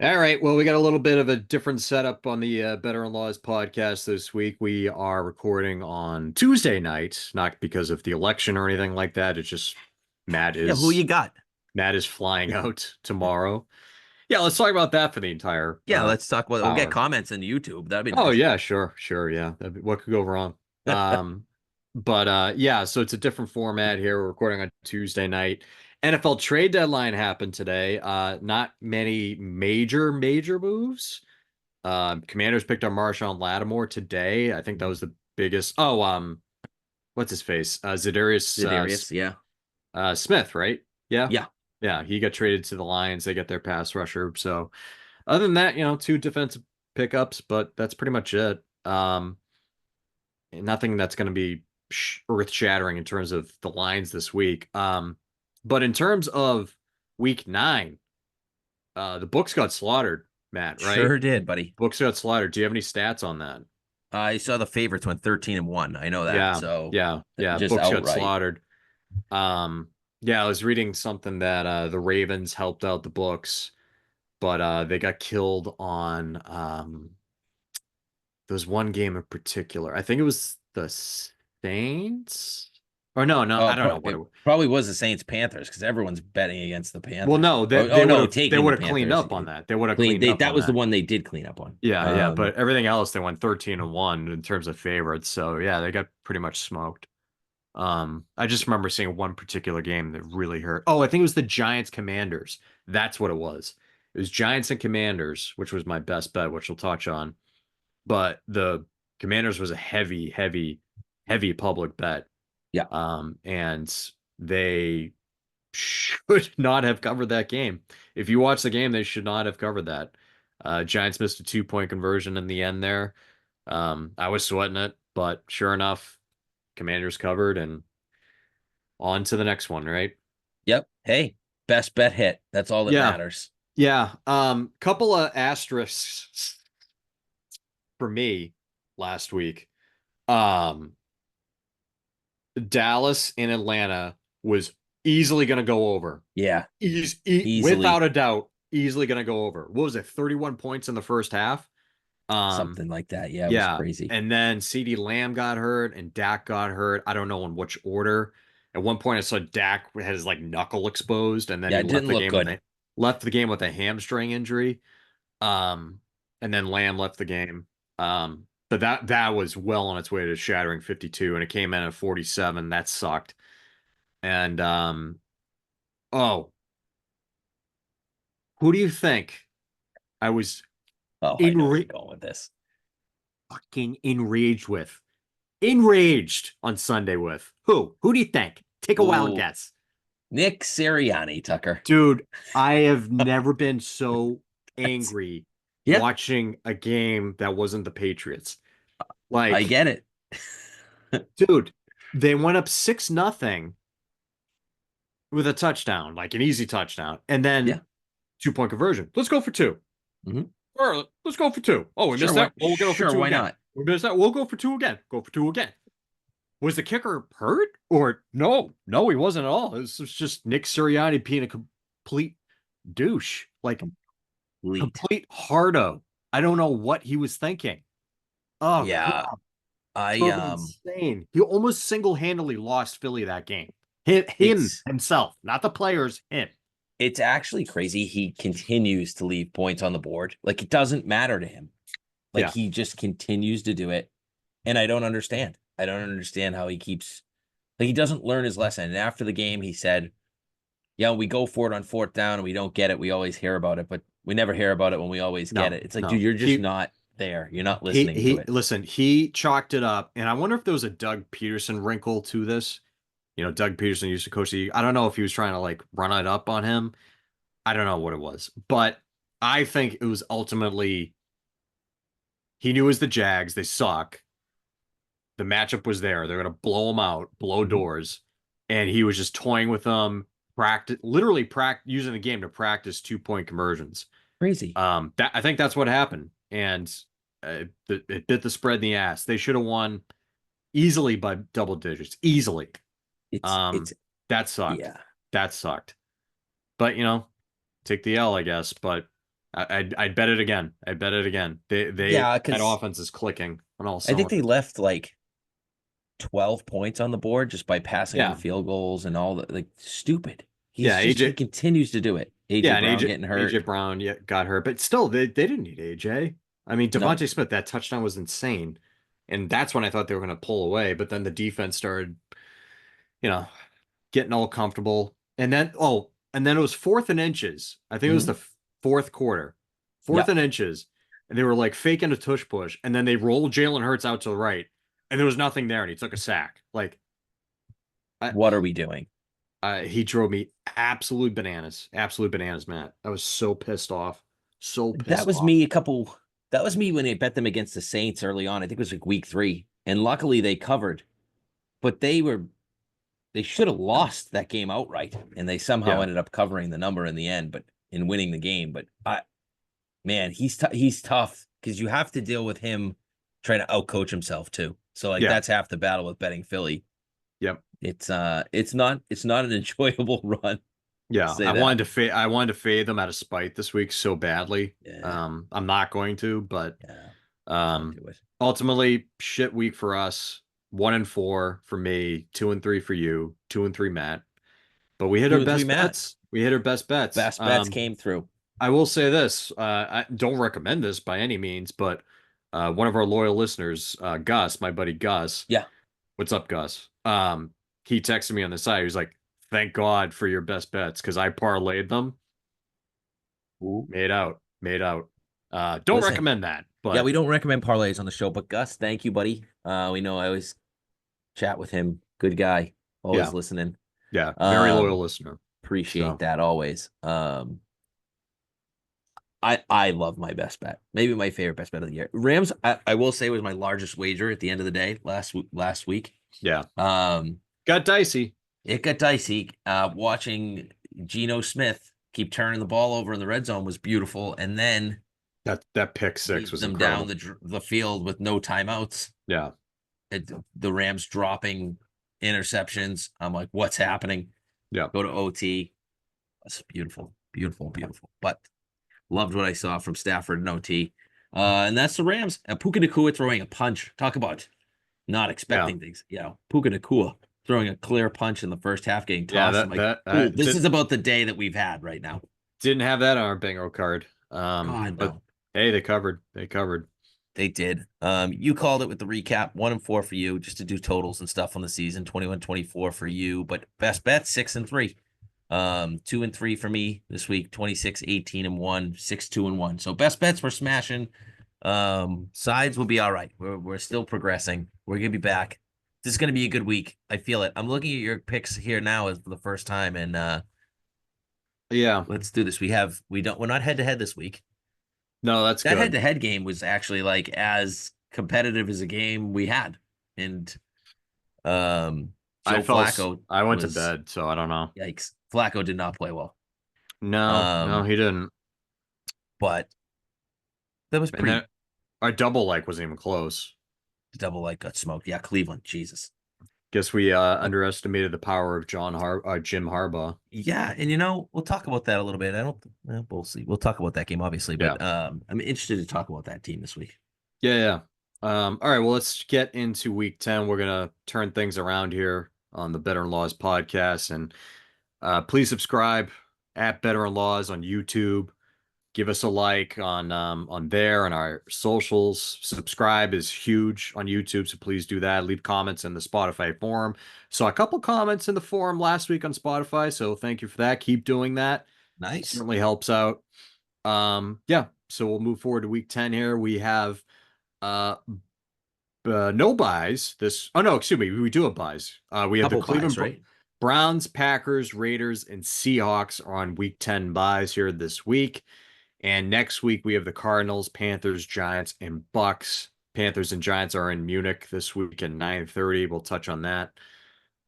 All right. Well, we got a little bit of a different setup on the Better in Laws podcast this week. We are recording on Tuesday night, not because of the election or anything like that. It's just Matt Yeah, who is you got? Matt is flying out tomorrow. Yeah, let's talk about that for the entire Yeah, let's talk about. We'll get hour. comments on YouTube. That'd be Oh nice. yeah, sure, yeah. What could go wrong? Um, but yeah, so it's a different format here. We're recording on Tuesday night. NFL trade deadline happened today. Not many major moves. Commanders picked up Marshawn Lattimore today. I think that was the biggest. Oh, what's his face? Zadarius Zedarius, yeah, Smith, right? Yeah, yeah. yeah. He got traded to the Lions. They get their pass rusher. So other than that, two defensive pickups, but that's pretty much it. Nothing that's going to be earth shattering in terms of the lines this week. But in terms of week 9, the books got slaughtered, Matt, right? Sure did, buddy. Books got slaughtered. Do you have any stats on that? I saw the favorites went 13-1. I know that. Yeah, So yeah. just Books got outright. slaughtered. Yeah, I was reading something that the Ravens helped out the books, but they got killed on there was one game in particular. I think it was the Saints. Or no, I Oh, don't know what it it was. probably was the Saints Panthers because everyone's betting against the Well, Panthers. no, Oh, no, they taking would the have cleaned Panthers. up on that. They would have Clean. cleaned They up that on was the that. one they did clean up on. Yeah, but everything else they went 13-1 in terms of favorites. So yeah, they got pretty much smoked. I just remember seeing one particular game that really hurt. Oh, I think it was the Giants Commanders. That's what it was. It was Giants and Commanders, which was my best bet, which we'll touch on. But the Commanders was a heavy public bet. Yeah. And they should not have covered that game. If you watch the game, they should not have covered that. Giants missed a 2-point conversion in the end there. I was sweating it, but sure enough, Commanders covered and on to the next one, right? Yep. Hey, best bet hit. That's all that Yeah, matters. yeah. Couple of asterisks for me last week. Um, Dallas and Atlanta was easily going to go over. Yeah, Without easily a doubt, easily going to go over. What was it? 31 points in the first half. Um, something like that. Yeah, it was yeah. crazy. And then CD Lamb got hurt and Dak got hurt. I don't know in which order. At one point I saw Dak had his like knuckle exposed and then Yeah, he it didn't look good. left the game with a hamstring injury. And then Lamb left the game. But that was well on its way to shattering 52 and it came in at 47. That sucked. And oh, who do you think I was Oh, I know where enra you're going with this. fucking enraged with? Enraged on Sunday with who? Who do you think? Take a wild Ooh, guess. Nick Sirianni, Tucker. Dude, I have never been so That's angry yeah, watching a game that wasn't the Patriots. I Like, get it. dude, they went up 6-0 with a touchdown, like an easy touchdown, and Yeah. then 2-point conversion. Let's go for two. Hmm. All right, let's go for two. Oh, we Sure, missed why that. Oh, we'll go for two why again. not? We missed that. We'll go for two again. Go for two again. Was the kicker hurt? Or no, no, he wasn't at all. This was just Nick Sirianni being a complete douche. Like Complete. complete hardo. I don't know what he was thinking. Oh Yeah. God, I so insane. He almost single-handedly lost Philly that game. Him it's himself, not the players, him. it's actually crazy. He continues to leave points on the board. Like it doesn't matter to him. Like Yeah. he just continues to do it. And I don't understand. I don't understand how he keeps like he doesn't learn his lesson. And after the game, he said, yeah, we go for it on fourth down and we don't get it. We always hear about it, but we never hear about it when we always get No, it. It's like, dude, no. you're just not there. You're not listening to He it. listen, he chalked it up, and I wonder if there was a Doug Peterson wrinkle to this. Doug Peterson used to coach the. I don't know if he was trying to like run it up on him. I don't know what it was, but I think it was ultimately he knew it was the Jags. They suck. The matchup was there. They're gonna blow them out, blow Mhm. doors, and he was just toying with them, literally using the game to practice 2-point conversions. Crazy. That I think that's what happened, and it bit the spread in the ass. They should have won easily by double digits, easily. It's That sucked. yeah. That sucked. But take the L, I guess. But I'd bet it again. I'd bet it again. Yeah, That because offense is clicking on all I think they cylinders. left like 12 points on the board just by passing on the Yeah. field goals and all the like stupid. Yeah, He continues to do it. AJ Yeah, and Brown AJ getting AJ hurt. Brown, yeah, got hurt, but still they didn't need AJ. I mean, No. Devontae Smith, that touchdown was insane. And that's when I thought they were going to pull away, but then the defense started, you know, getting all comfortable. And then it was fourth and inches. I think it was Mhm. the fourth quarter. Fourth Yep. and inches. And they were like faking a tush push, and then they rolled Jalen Hurts out to the right, and there was nothing there, and he took a sack. Like I, What are we doing? he drove me absolute bananas, Matt. I was so pissed off, so That pissed was off. me a couple. That was me when I bet them against the Saints early on. I think it was like week 3, and luckily they covered. But they should have lost that game outright, and they somehow Yeah, ended up covering the number in the end, but in winning the game. But man, he's tough because you have to deal with him trying to outcoach himself too. So like yeah, that's half the battle with betting Philly. yep, It's not an enjoyable run. yeah. Say that. I wanted to fade them out of spite this week so badly. Yeah, I'm not going to, but yeah. Don't um, do it. ultimately, shit week for us. 1-4 for me, 2-3 for you, 2-3 Matt. But we hit our 2 and 3, best Matt. bets. We hit our best bets. Best bets came through. I will say this. I don't recommend this by any means, but one of our loyal listeners, Gus, my buddy Gus, Yeah. what's up, Gus? He texted me on the side. He was like, "Thank God for your best bets because I parlayed them, Ooh. made out." Don't Listen, recommend that, yeah, but we don't recommend parlays on the show, but Gus, thank you, buddy. We know I always chat with him. Good guy, always yeah, listening. yeah, very loyal Um, listener. appreciate So that always. I love my best bet. Maybe my favorite best bet of the year. Rams, I will say was my largest wager at the end of the day last week. yeah, Um, got dicey. it got dicey. Watching Geno Smith keep turning the ball over in the red zone was beautiful, and then That pick six lead was them down incredible. the field with no timeouts. Yeah, The Rams dropping interceptions. I'm like, what's happening? yeah, Go to OT. That's beautiful, beautiful, beautiful. But loved what I saw from Stafford and OT. And that's the Rams. Puka Nakua throwing a punch. Talk about not yeah, expecting things. Puka Nakua throwing a clear punch in the first half, getting yeah. tossed. I'm like, cool. This Did, is about the day that we've had right now. didn't have that on our bingo card. God, But no. hey, they covered. They covered. They did. You called it with the recap 1-4 for you, just to do totals and stuff on the season. 21-24 for you, but best bet 6-3. 2-3 for me this week. 26-18-1, 6-2-1. So best bets we're smashing. Sides will be all right. We're still progressing. We're gonna be back. This is gonna be a good week. I feel it. I'm looking at your picks here now as for the first time, and Yeah. let's do this. We're not head to head this week. No, that's That head good. to head game was actually like as competitive as a game we had. And Joe Flacco I went to was bed, so I don't know. yikes. Flacco did not play well. No, no, Um, he didn't. but that was And then pretty our double like wasn't even close. double like got smoked. Yeah, Cleveland, Jesus. Guess we Uh, underestimated the power of Jim Harbaugh. yeah, and we'll talk about that a little bit. I don't we'll see. We'll talk about that game, obviously, Yeah. but I'm interested to talk about that team this week. Yeah, yeah. All right, well, let's get into week 10. We're gonna turn things around here on the Better in Laws podcast. And please subscribe at Better in Laws on YouTube. Give us a like on there and our socials. Subscribe is huge on YouTube, so please do that. Leave comments in the Spotify forum. Saw a couple comments in the forum last week on Spotify, so thank you for that. Keep doing that. Nice. Certainly helps out. Yeah, so we'll move forward to week 10 here. We have uh no buys this. Oh no, excuse me. We do have buys. We have the Couple buys, Cleveland right? Browns, Packers, Raiders, and Seahawks are on week 10 buys here this week. And next week we have the Cardinals, Panthers, Giants, and Bucks. Panthers and Giants are in Munich this week at 9:30. We'll touch on that.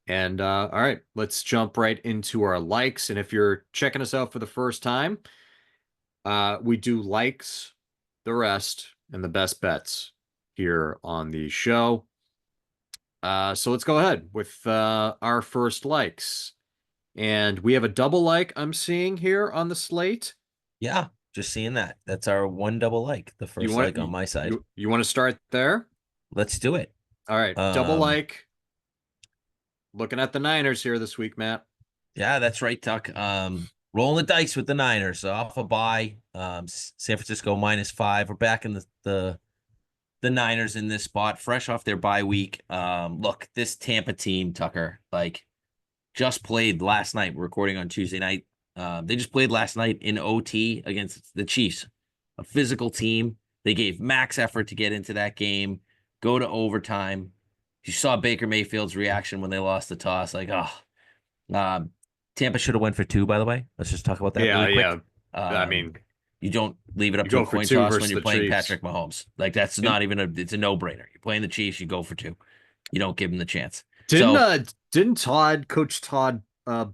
And all right, let's jump right into our likes. And if you're checking us out for the first time, we do likes, the rest, and the best bets here on the show. So let's go ahead with our first likes. And we have a double like I'm seeing here on the slate. Yeah. Just seeing that. That's our one double like, the You first want like on my side. you want to start there? Let's do it. All right, double Um, like. Looking at the Niners here this week, Matt. yeah, that's right, Tuck. Rolling the dice with the Niners off a bye. San Francisco -5. We're back in the Niners in this spot, fresh off their bye week. Look, this Tampa team, Tucker, like just played last night. We're recording on Tuesday night. They just played last night in OT against the Chiefs, a physical team. They gave max effort to get into that game, go to overtime. You saw Baker Mayfield's reaction when they lost the toss, like, oh, um, Tampa should have went for two, by the way. Let's just talk about that Yeah, really yeah. quick. I Um, mean, you don't leave it up you to a go for coin two toss when versus you're the playing Chiefs. Patrick Mahomes. Like that's And not even it's a no-brainer. You're playing the Chiefs, you go for two. You don't give them the chance. didn't So uh didn't Coach Todd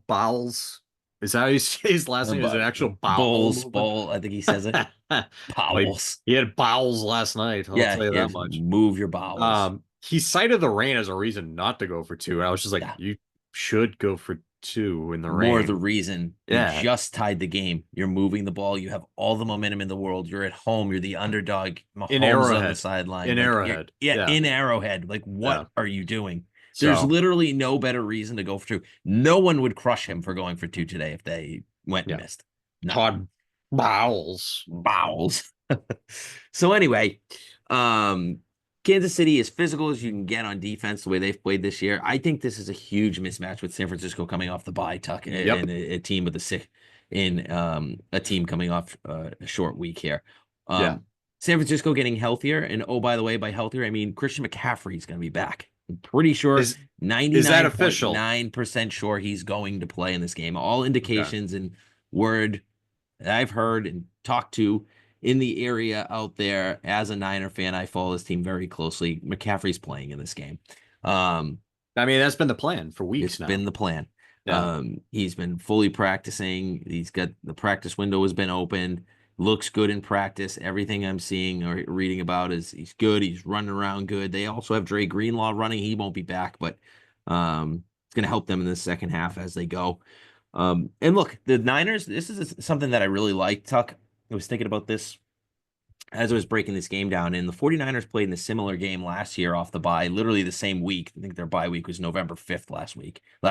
Bowles, is that how you say his last name? Is it but actual bowel Bulls, movement? Bull, I think he says it. Like Bowels. he had bowels last night, I'll Yeah, tell you yeah. that much. Move your bowels. He cited the rain as a reason not to go for two. And I was just like, Yeah. you should go for two in the More the rain. reason you Yeah, just tied the game. You're moving the ball. You have all the momentum in the world. You're at home. You're the underdog. in Mahomes is on the Arrowhead. sideline. In Like you're Arrowhead. yeah, Yeah, in Arrowhead. Like yeah. what are you doing? There's So literally no better reason to go for two. No one would crush him for going for two today if they went and yeah, missed. None. Todd Bowles. Bowels. So anyway, um, Kansas City is physical as you can get on defense the way they've played this year. I think this is a huge mismatch with San Francisco coming off the bye, Tuck, Yep. and a team with a sick in a team coming off a short week here. Yeah. San Francisco getting healthier, and oh, by the way, by healthier, I mean Christian McCaffrey is going to be back. I'm pretty sure, Is is that official? 99.9% sure he's going to play in this game. All Okay. indications and word that I've heard and talked to in the area out there as a Niner fan, I follow this team very closely. McCaffrey's playing in this game. Um, I mean, that's been the plan for it's weeks been now. the plan. Yeah. He's been fully practicing. He's got the practice window has been open. Looks good in practice. Everything I'm seeing or reading about is he's good. He's running around good. They also have Dre Greenlaw running. He won't be back, but it's going to help them in the second half as they go. And look, the Niners, this is something that I really like, Tuck. I was thinking about this as I was breaking this game down, and the 49ers played in a similar game last year off the bye, literally the same week. I think their bye week was November 5th last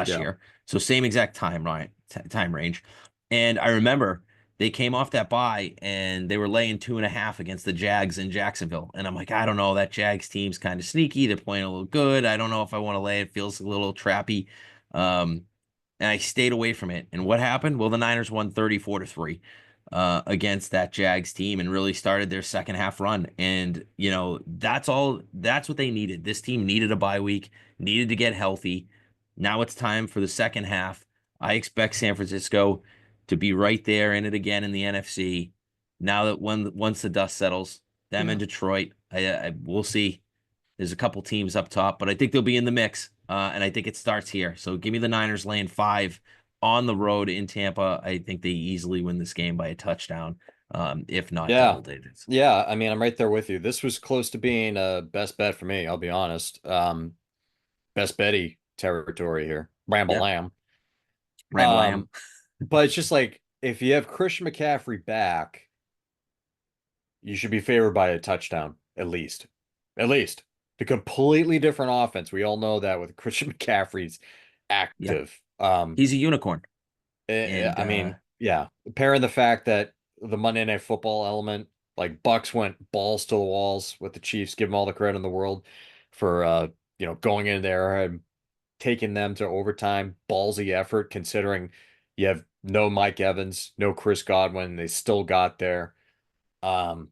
Yeah. year. So same exact time, right? Time range. And I remember they came off that bye and they were laying 2.5 against the Jags in Jacksonville. And I'm like, I don't know, that Jags team's kind of sneaky. They're playing a little good. I don't know if I want to lay it. Feels a little trappy. Um, and I stayed away from it. And what happened? Well, the Niners won 34-3 against that Jags team and really started their second half run. And, that's all, that's what they needed. This team needed a bye week, needed to get healthy. Now it's time for the second half. I expect San Francisco to be right there in it again in the NFC. Now that once the dust settles, them in Yeah. Detroit, I we'll see. There's a couple teams up top, but I think they'll be in the mix. And I think it starts here. So give me the Niners laying 5 on the road in Tampa. I think they easily win this game by a touchdown, if not Yeah. double digits. Yeah. I mean, I'm right there with you. This was close to being a best bet for me, I'll be honest. Best Betty territory here. Ramble Yeah, lamb. Ram Lamb. Um, but it's just like if you have Christian McCaffrey back, you should be favored by a touchdown, at least. At least. The completely different offense. We all know that with Christian McCaffrey's Yeah, active. he's a unicorn. And I mean, yeah. Pairing the fact that the Monday Night Football element, like Bucks went balls to the walls with the Chiefs, give them all the credit in the world for going in there and taking them to overtime, ballsy effort considering you have no Mike Evans, no Chris Godwin, they still got there. Um,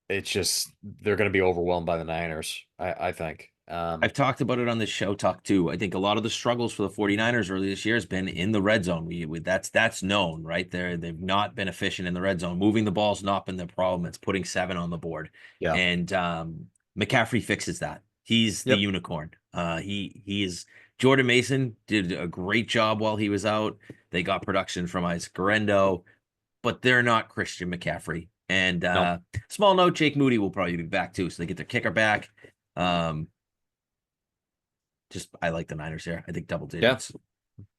it's just they're going to be overwhelmed by the Niners, I think. I've talked about it on this show talk too. I think a lot of the struggles for the 49ers early this year has been in the red zone. That's known, right? They've not been efficient in the red zone. Moving the ball's not been the problem. It's putting 7 on the board. Yeah. And McCaffrey fixes that. He's the Yep. unicorn. He is Jordan Mason did a great job while he was out. They got production from Isaac Guerrero, but they're not Christian McCaffrey. And No. small note, Jake Moody will probably be back too. So they get their kicker back. Um, I like the Niners here. I think double Yeah. digits.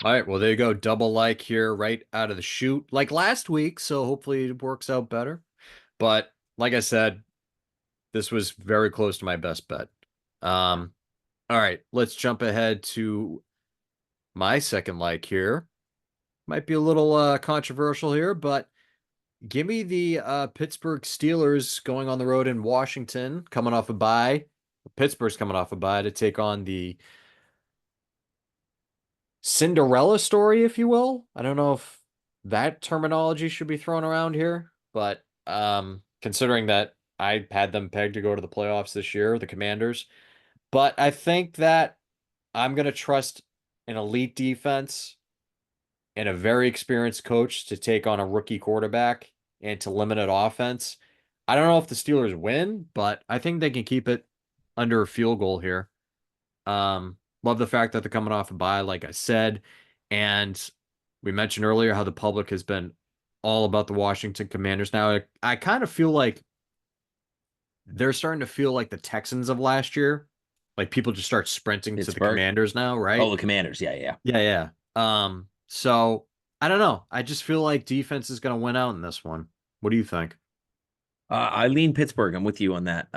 All right, well, there you go. Double like here right out of the chute, like last week. So hopefully it works out better. But like I said, this was very close to my best bet. Um, all right, let's jump ahead to my second like here. Might be a little controversial here, but give me the Pittsburgh Steelers going on the road in Washington, coming off a bye. Pittsburgh's coming off a bye to take on the Cinderella story, if you will. I don't know if that terminology should be thrown around here, but considering that I had them pegged to go to the playoffs this year, the Commanders, but I think that I'm going to trust an elite defense and a very experienced coach to take on a rookie quarterback and to limit an offense. I don't know if the Steelers win, but I think they can keep it under a field goal here. Love the fact that they're coming off a bye, like I said. And we mentioned earlier how the public has been all about the Washington Commanders. Now, I kind of feel like they're starting to feel like the Texans of last year. Like people just start sprinting to the Pittsburgh. Commanders now, Oh, right? the Commanders. Yeah, yeah. Yeah, yeah. So I don't know. I just feel like defense is going to win out in this one. What do you think? I lean Pittsburgh. I'm with you on that.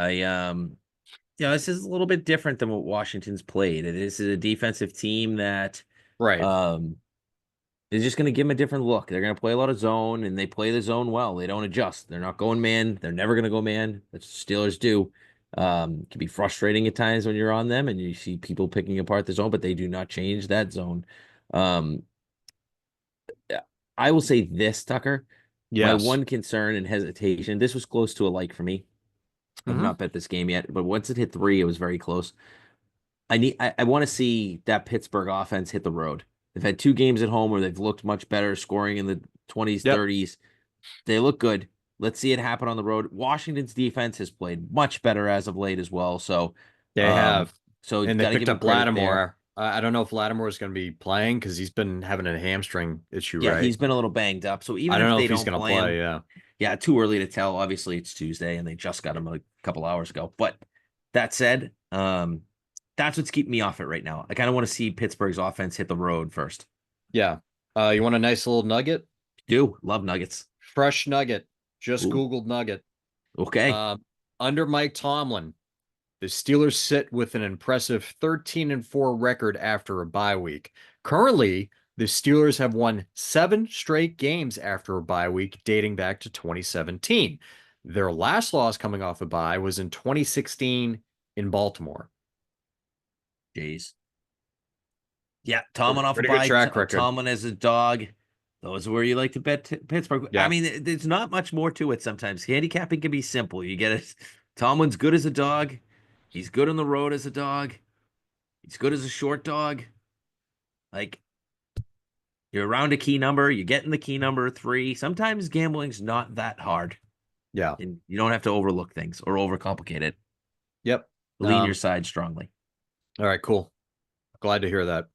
This is a little bit different than what Washington's played. It is a defensive team that Right. um is just going to give them a different look. They're going to play a lot of zone, and they play the zone well. They don't adjust. They're not going man. They're never going to go man. That's what Steelers do. It can be frustrating at times when you're on them and you see people picking apart the zone, but they do not change that zone. Um, I will say this, Tucker. My Yes. one concern and hesitation, this was close to a like for me. I've Hmm. not bet this game yet, but once it hit three, it was very close. I want to see that Pittsburgh offense hit the road. They've had two games at home where they've looked much better, scoring in the 20s, Yep. 30s. They look good. Let's see it happen on the road. Washington's defense has played much better as of late as well. They Um, have. so And they got to give picked them up credit there. Lattimore. I don't know if Lattimore is going to be playing because he's been having a hamstring issue, Yeah, right? he's been a little banged up. So I even don't if know they if he's don't going to play play. him, Yeah. yeah, too early to tell. Obviously, it's Tuesday and they just got him a couple hours ago. But that said, that's what's keeping me off it right now. I kind of want to see Pittsburgh's offense hit the road first. Yeah. You want a nice little nugget? Do love Nuggets. Fresh nugget. Just Ooh, Googled nugget. okay. Uh, Under Mike Tomlin, the Steelers sit with an impressive 13-4 record after a bye week. Currently, the Steelers have won 7 straight games after a bye week dating back to 2017. Their last loss coming off a bye was in 2016 in Baltimore. Jeez. Yeah, Tomlin off a Pretty good bye. track record. Tomlin as a dog. Those are where you like to bet Pittsburgh. I Yeah. mean, there's not much more to it sometimes. Handicapping can be simple. You get it. Tomlin's good as a dog. He's good on the road as a dog. He's good as a short dog. Like, you're around a key number, you're getting the key number three. Sometimes gambling's not that hard, Yeah. and you don't have to overlook things or overcomplicate it. Yep. Lean your side strongly. All right, cool. Glad to hear that.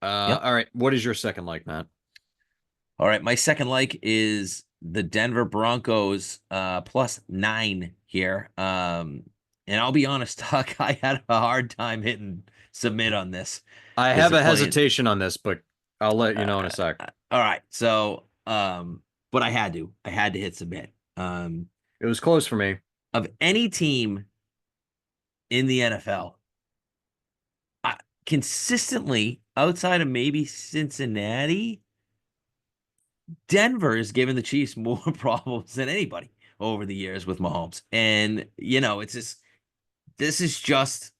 Yep. All right. What is your second like, Matt? All right. My second like is the Denver Broncos +9 here. And I'll be honest, Tuck, I had a hard time hitting submit on this I because have they're a playing. hesitation on this, but I'll let you know in a sec. All right. So but I had to. I had to hit submit. It was close for me. Of any team in the NFL, consistently outside of maybe Cincinnati, Denver has given the Chiefs more problems than anybody over the years with Mahomes. And, it's just, this is just,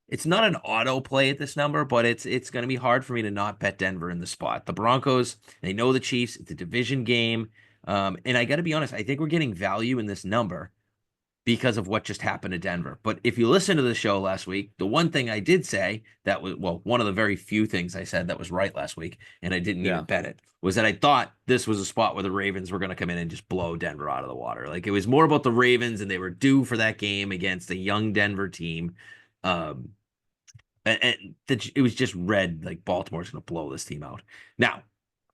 it's not an auto play at this number, but it's going to be hard for me to not bet Denver in the spot. The Broncos, they know the Chiefs, it's a division game. And I got to be honest, I think we're getting value in this number because of what just happened to Denver. But if you listen to the show last week, the one thing I did say that was, well, one of the very few things I said that was right last week, and I didn't even Yeah. bet it, was that I thought this was a spot where the Ravens were going to come in and just blow Denver out of the water. Like, it was more about the Ravens, and they were due for that game against a young Denver team. Um, it was just red, like Baltimore's going to blow this team out. Now,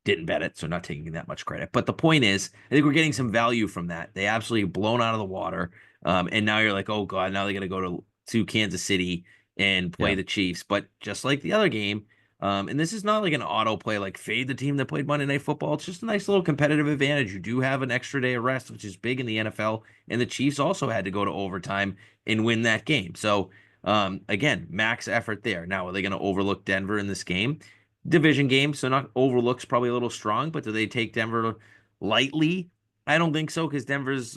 didn't bet it, so not taking that much credit. But the point is, I think we're getting some value from that. They absolutely blown out of the water. And now you're like, oh God, now they're going to go to Kansas City and play Yeah. the Chiefs. But just like the other game, And this is not like an auto play, like fade the team that played Monday Night Football. It's just a nice little competitive advantage. You do have an extra day of rest, which is big in the NFL. And the Chiefs also had to go to overtime and win that game. So, again, max effort there. Now, are they going to overlook Denver in this game? Division game, so not overlooks probably a little strong, but do they take Denver lightly? I don't think so because Denver's,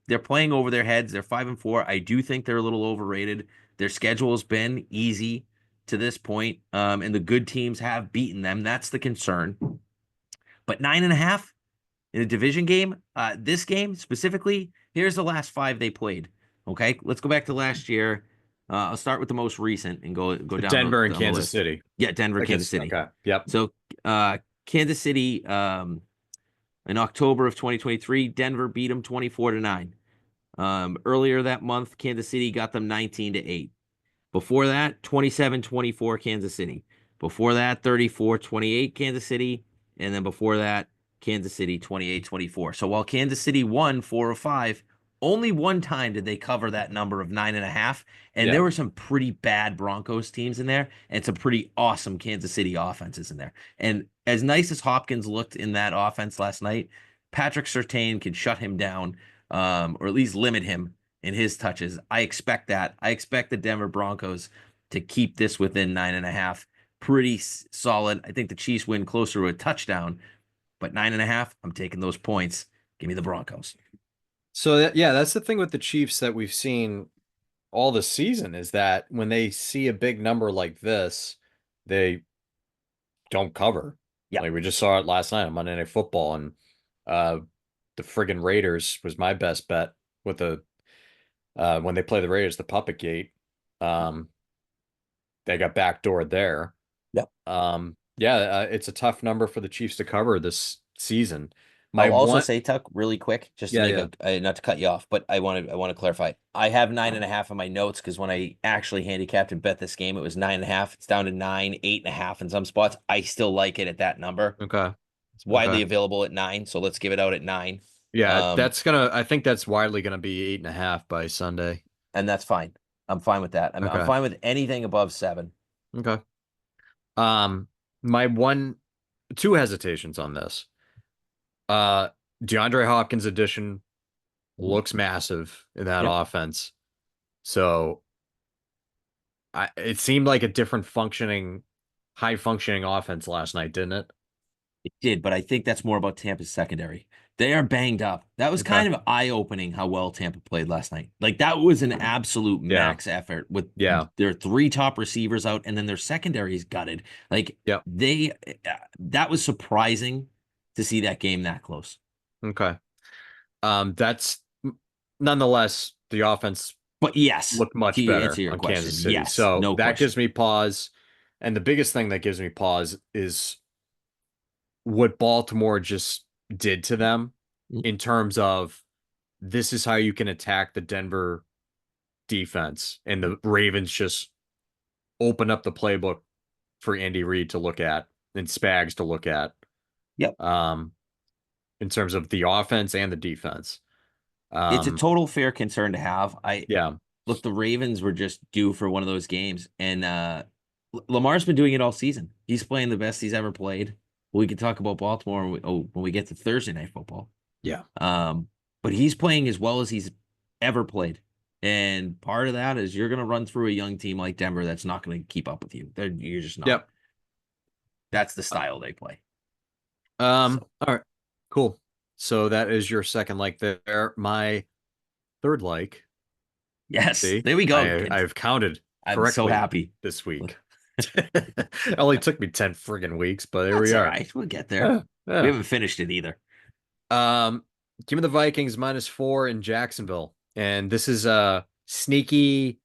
they're playing over their heads. They're 5-4. I do think they're a little overrated. Their schedule has been easy to this point, and the good teams have beaten them. That's the concern. But 9.5 in a division game, this game specifically, here's the last five they played. Okay, let's go back to last year. I'll start with the most recent and go down Denver and down the Kansas list. City. Yeah, Denver, I Kansas guess. City. Okay. Yep. So Kansas City in October of 2023, Denver beat them 24-9. Earlier that month, Kansas City got them 19-8. Before that, 27-24 Kansas City. Before that, 34-28 Kansas City. And then before that, Kansas City 28-24. So while Kansas City won 4 of 5, only one time did they cover that number of 9.5. And there Yeah. were some pretty bad Broncos teams in there and some pretty awesome Kansas City offenses in there. And as nice as Hopkins looked in that offense last night, Patrick Surtain can shut him down, or at least limit him in his touches. I expect that. I expect the Denver Broncos to keep this within 9.5. Pretty solid. I think the Chiefs win closer to a touchdown, but 9.5, I'm taking those points. Give me the Broncos. So yeah, that's the thing with the Chiefs that we've seen all the season is that when they see a big number like this, they don't cover. Yeah. Like we just saw it last night on Monday Night Football, and uh, the friggin' Raiders was my best bet with the when they play the Raiders, the puppet gate. Um, they got backdoored there. Yep. Yeah, it's a tough number for the Chiefs to cover this season. My I'll also one, say, Tuck, really quick, just to yeah, make yeah, not to cut you off, but I want to clarify. I have 9.5 in my notes because when I actually handicapped and bet this game, it was 9.5. It's down to 9, 8.5 in some spots. I still like it at that number. okay, It's widely okay, available at 9, so let's give it out at 9. yeah, Um, that's gonna. I think that's widely gonna be 8.5 by Sunday. and that's fine. I'm fine with that. I'm Okay, fine with anything above 7. okay. Um, my one, two hesitations on this. Uh, DeAndre Hopkins' addition looks massive in that Yep. offense. So it seemed like a different functioning, high functioning offense last night, didn't it? It did, but I think that's more about Tampa's secondary. They are banged up. That was Okay. kind of eye-opening how well Tampa played last night. Like that was an absolute Yeah. max effort with Yeah. their three top receivers out and then their secondary is gutted. Like Yep. that was surprising to see that game that close. Okay. That's nonetheless the offense But yes, looked much to answer better your on question, Kansas City. yes, So no that question. gives me pause. And the biggest thing that gives me pause is what Baltimore just did to them Mm. in terms of this is how you can attack the Denver defense. And the Ravens just open up the playbook for Andy Reid to look at and Spags to look at. Yep. Um, in terms of the offense and the defense. It's a Um, total fair concern to have. I yeah, look, the Ravens were just due for one of those games, and Lamar's been doing it all season. He's playing the best he's ever played. We can talk about Baltimore when we get to Thursday night football. yeah, Um, but he's playing as well as he's ever played, and part of that is you're going to run through a young team like Denver that's not going to keep up with you. You're just not. yep. That's the style they play. All right, cool. So that is your second like there. My third like. Yes, See, there we go. I've counted I'm so correctly happy. this week. It only took me 10 friggin' weeks, but here That's we all are. right. We'll get there. Yeah, We yeah. haven't finished it either. Um, Give me the Vikings -4 in Jacksonville. And this is a sneaky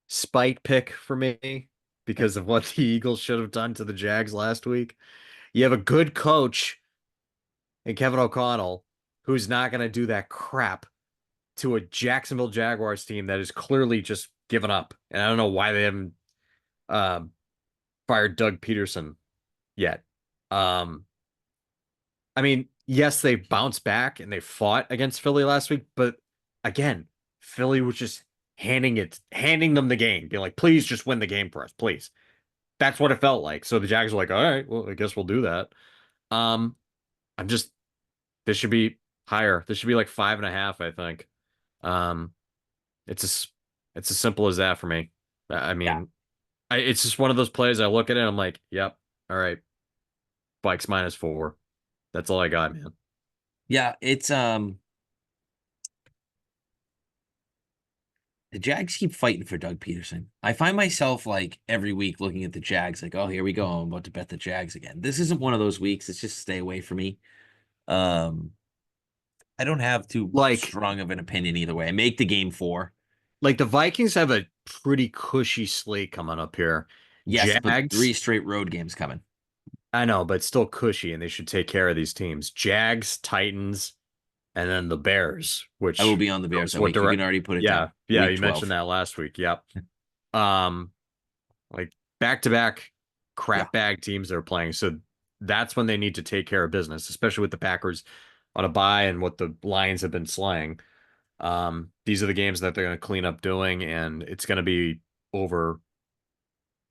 spite pick for me because of what the Eagles should have done to the Jags last week. You have a good coach in Kevin O'Connell who's not going to do that crap to a Jacksonville Jaguars team that is clearly just given up. And I don't know why they haven't um, fired Doug Peterson yet. Um, I mean, yes, they bounced back and they fought against Philly last week, but again, Philly was just handing them the game, being like, please just win the game for us, please. that's what it felt like. So the Jags were like, all right, well, I guess we'll do that. Um, I'm just this should be higher. This should be like 5.5, I think. Um, it's as it's as simple as that for me. I Yeah. mean, it's just one of those plays I look at it and I'm like, yep, all right, Vikes -4. That's all I got, man. Yeah, it's the Jags keep fighting for Doug Peterson. I find myself like every week looking at the Jags, like, oh, here we go. I'm about to bet the Jags again. This isn't one of those weeks. It's just stay away from me. Um, I don't have too Like, strong of an opinion either way. I make the game 4. like the Vikings have a pretty cushy slate coming up here. Yes, but 3 Jags, straight road games coming. I know, but still cushy, and they should take care of these teams. Jags, Titans, and then the Bears, I will which be on the Bears knows that what week. You can direct. already put it Yeah, down. yeah, Week you mentioned 12. that last week. Yep. Um, like back to back Yeah. crap bag teams they're playing. So that's when they need to take care of business, especially with the Packers on a bye and what the Lions have been slaying. These are the games that they're going to clean up doing, and it's going to be over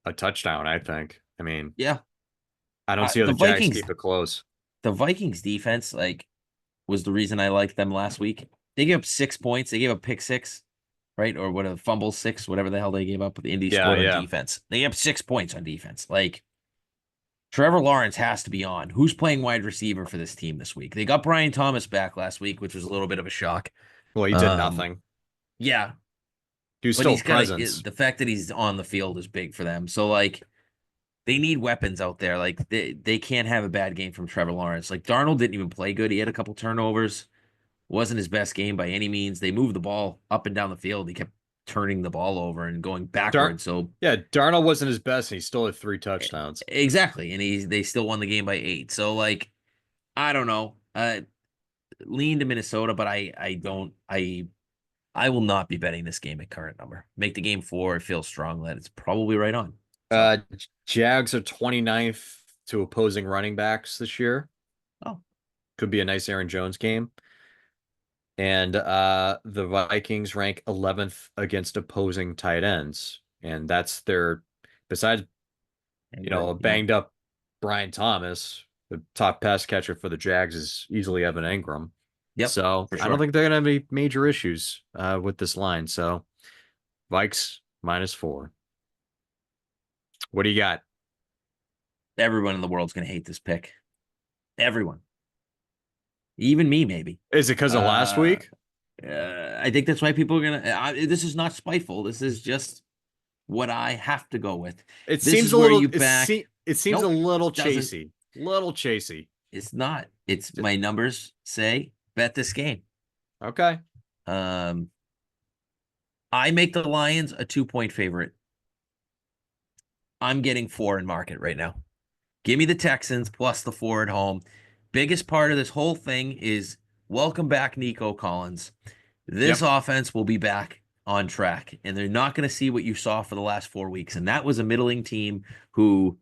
a touchdown, I think. I mean, Yeah. I don't see how The the Jags Vikings, keep it close. the Vikings defense, like, was the reason I liked them last week. They gave up 6 points. They gave up pick six, right? Or what a fumble six, whatever the hell they gave up. The Indy Yeah, scored on yeah. defense. They gave up 6 points on defense. Like, Trevor Lawrence has to be on. Who's playing wide receiver for this team this week? They got Brian Thomas back last week, which was a little bit of a shock. Well, he did Um, nothing. yeah, He was but still a he's got presence. the fact that he's on the field is big for them. So like they need weapons out there. Like they can't have a bad game from Trevor Lawrence. Like Darnold didn't even play good. He had a couple turnovers. Wasn't his best game by any means. They moved the ball up and down the field. He kept turning the ball over and going Dar backwards. So yeah, Darnold wasn't his best, and he still had 3 touchdowns. exactly. And they still won the game by 8. So like I don't know. Lean to Minnesota, but I don't I will not be betting this game at current number. Make the game 4. It feels strong that it's probably right on. So Jags are 29th to opposing running backs this year. oh, Could be a nice Aaron Jones game. And the Vikings rank 11th against opposing tight ends. And that's their, besides, a yeah. banged up Brian Thomas, the top pass catcher for the Jags is easily Evan Ingram. Yep, So for I don't sure. think they're going to have any major issues with this line. So Vikes -4. What do you got? Everyone in the world's gonna hate this pick. Everyone. Even me, maybe. Is it because of last Uh, week? I think that's why people are gonna. This is not spiteful. This is just what I have to go with. It This seems is a where little you back. it seems a Nope, little doesn't. chasey. Little chasey. It's not. It's my numbers say bet this game. Okay. Um, I make the Lions a 2 point favorite. I'm getting 4 in market right now. Give me the Texans plus the 4 at home. Biggest part of this whole thing is welcome back, Nico Collins. This Yep. offense will be back on track, and they're not going to see what you saw for the last 4 weeks. And that was a middling team who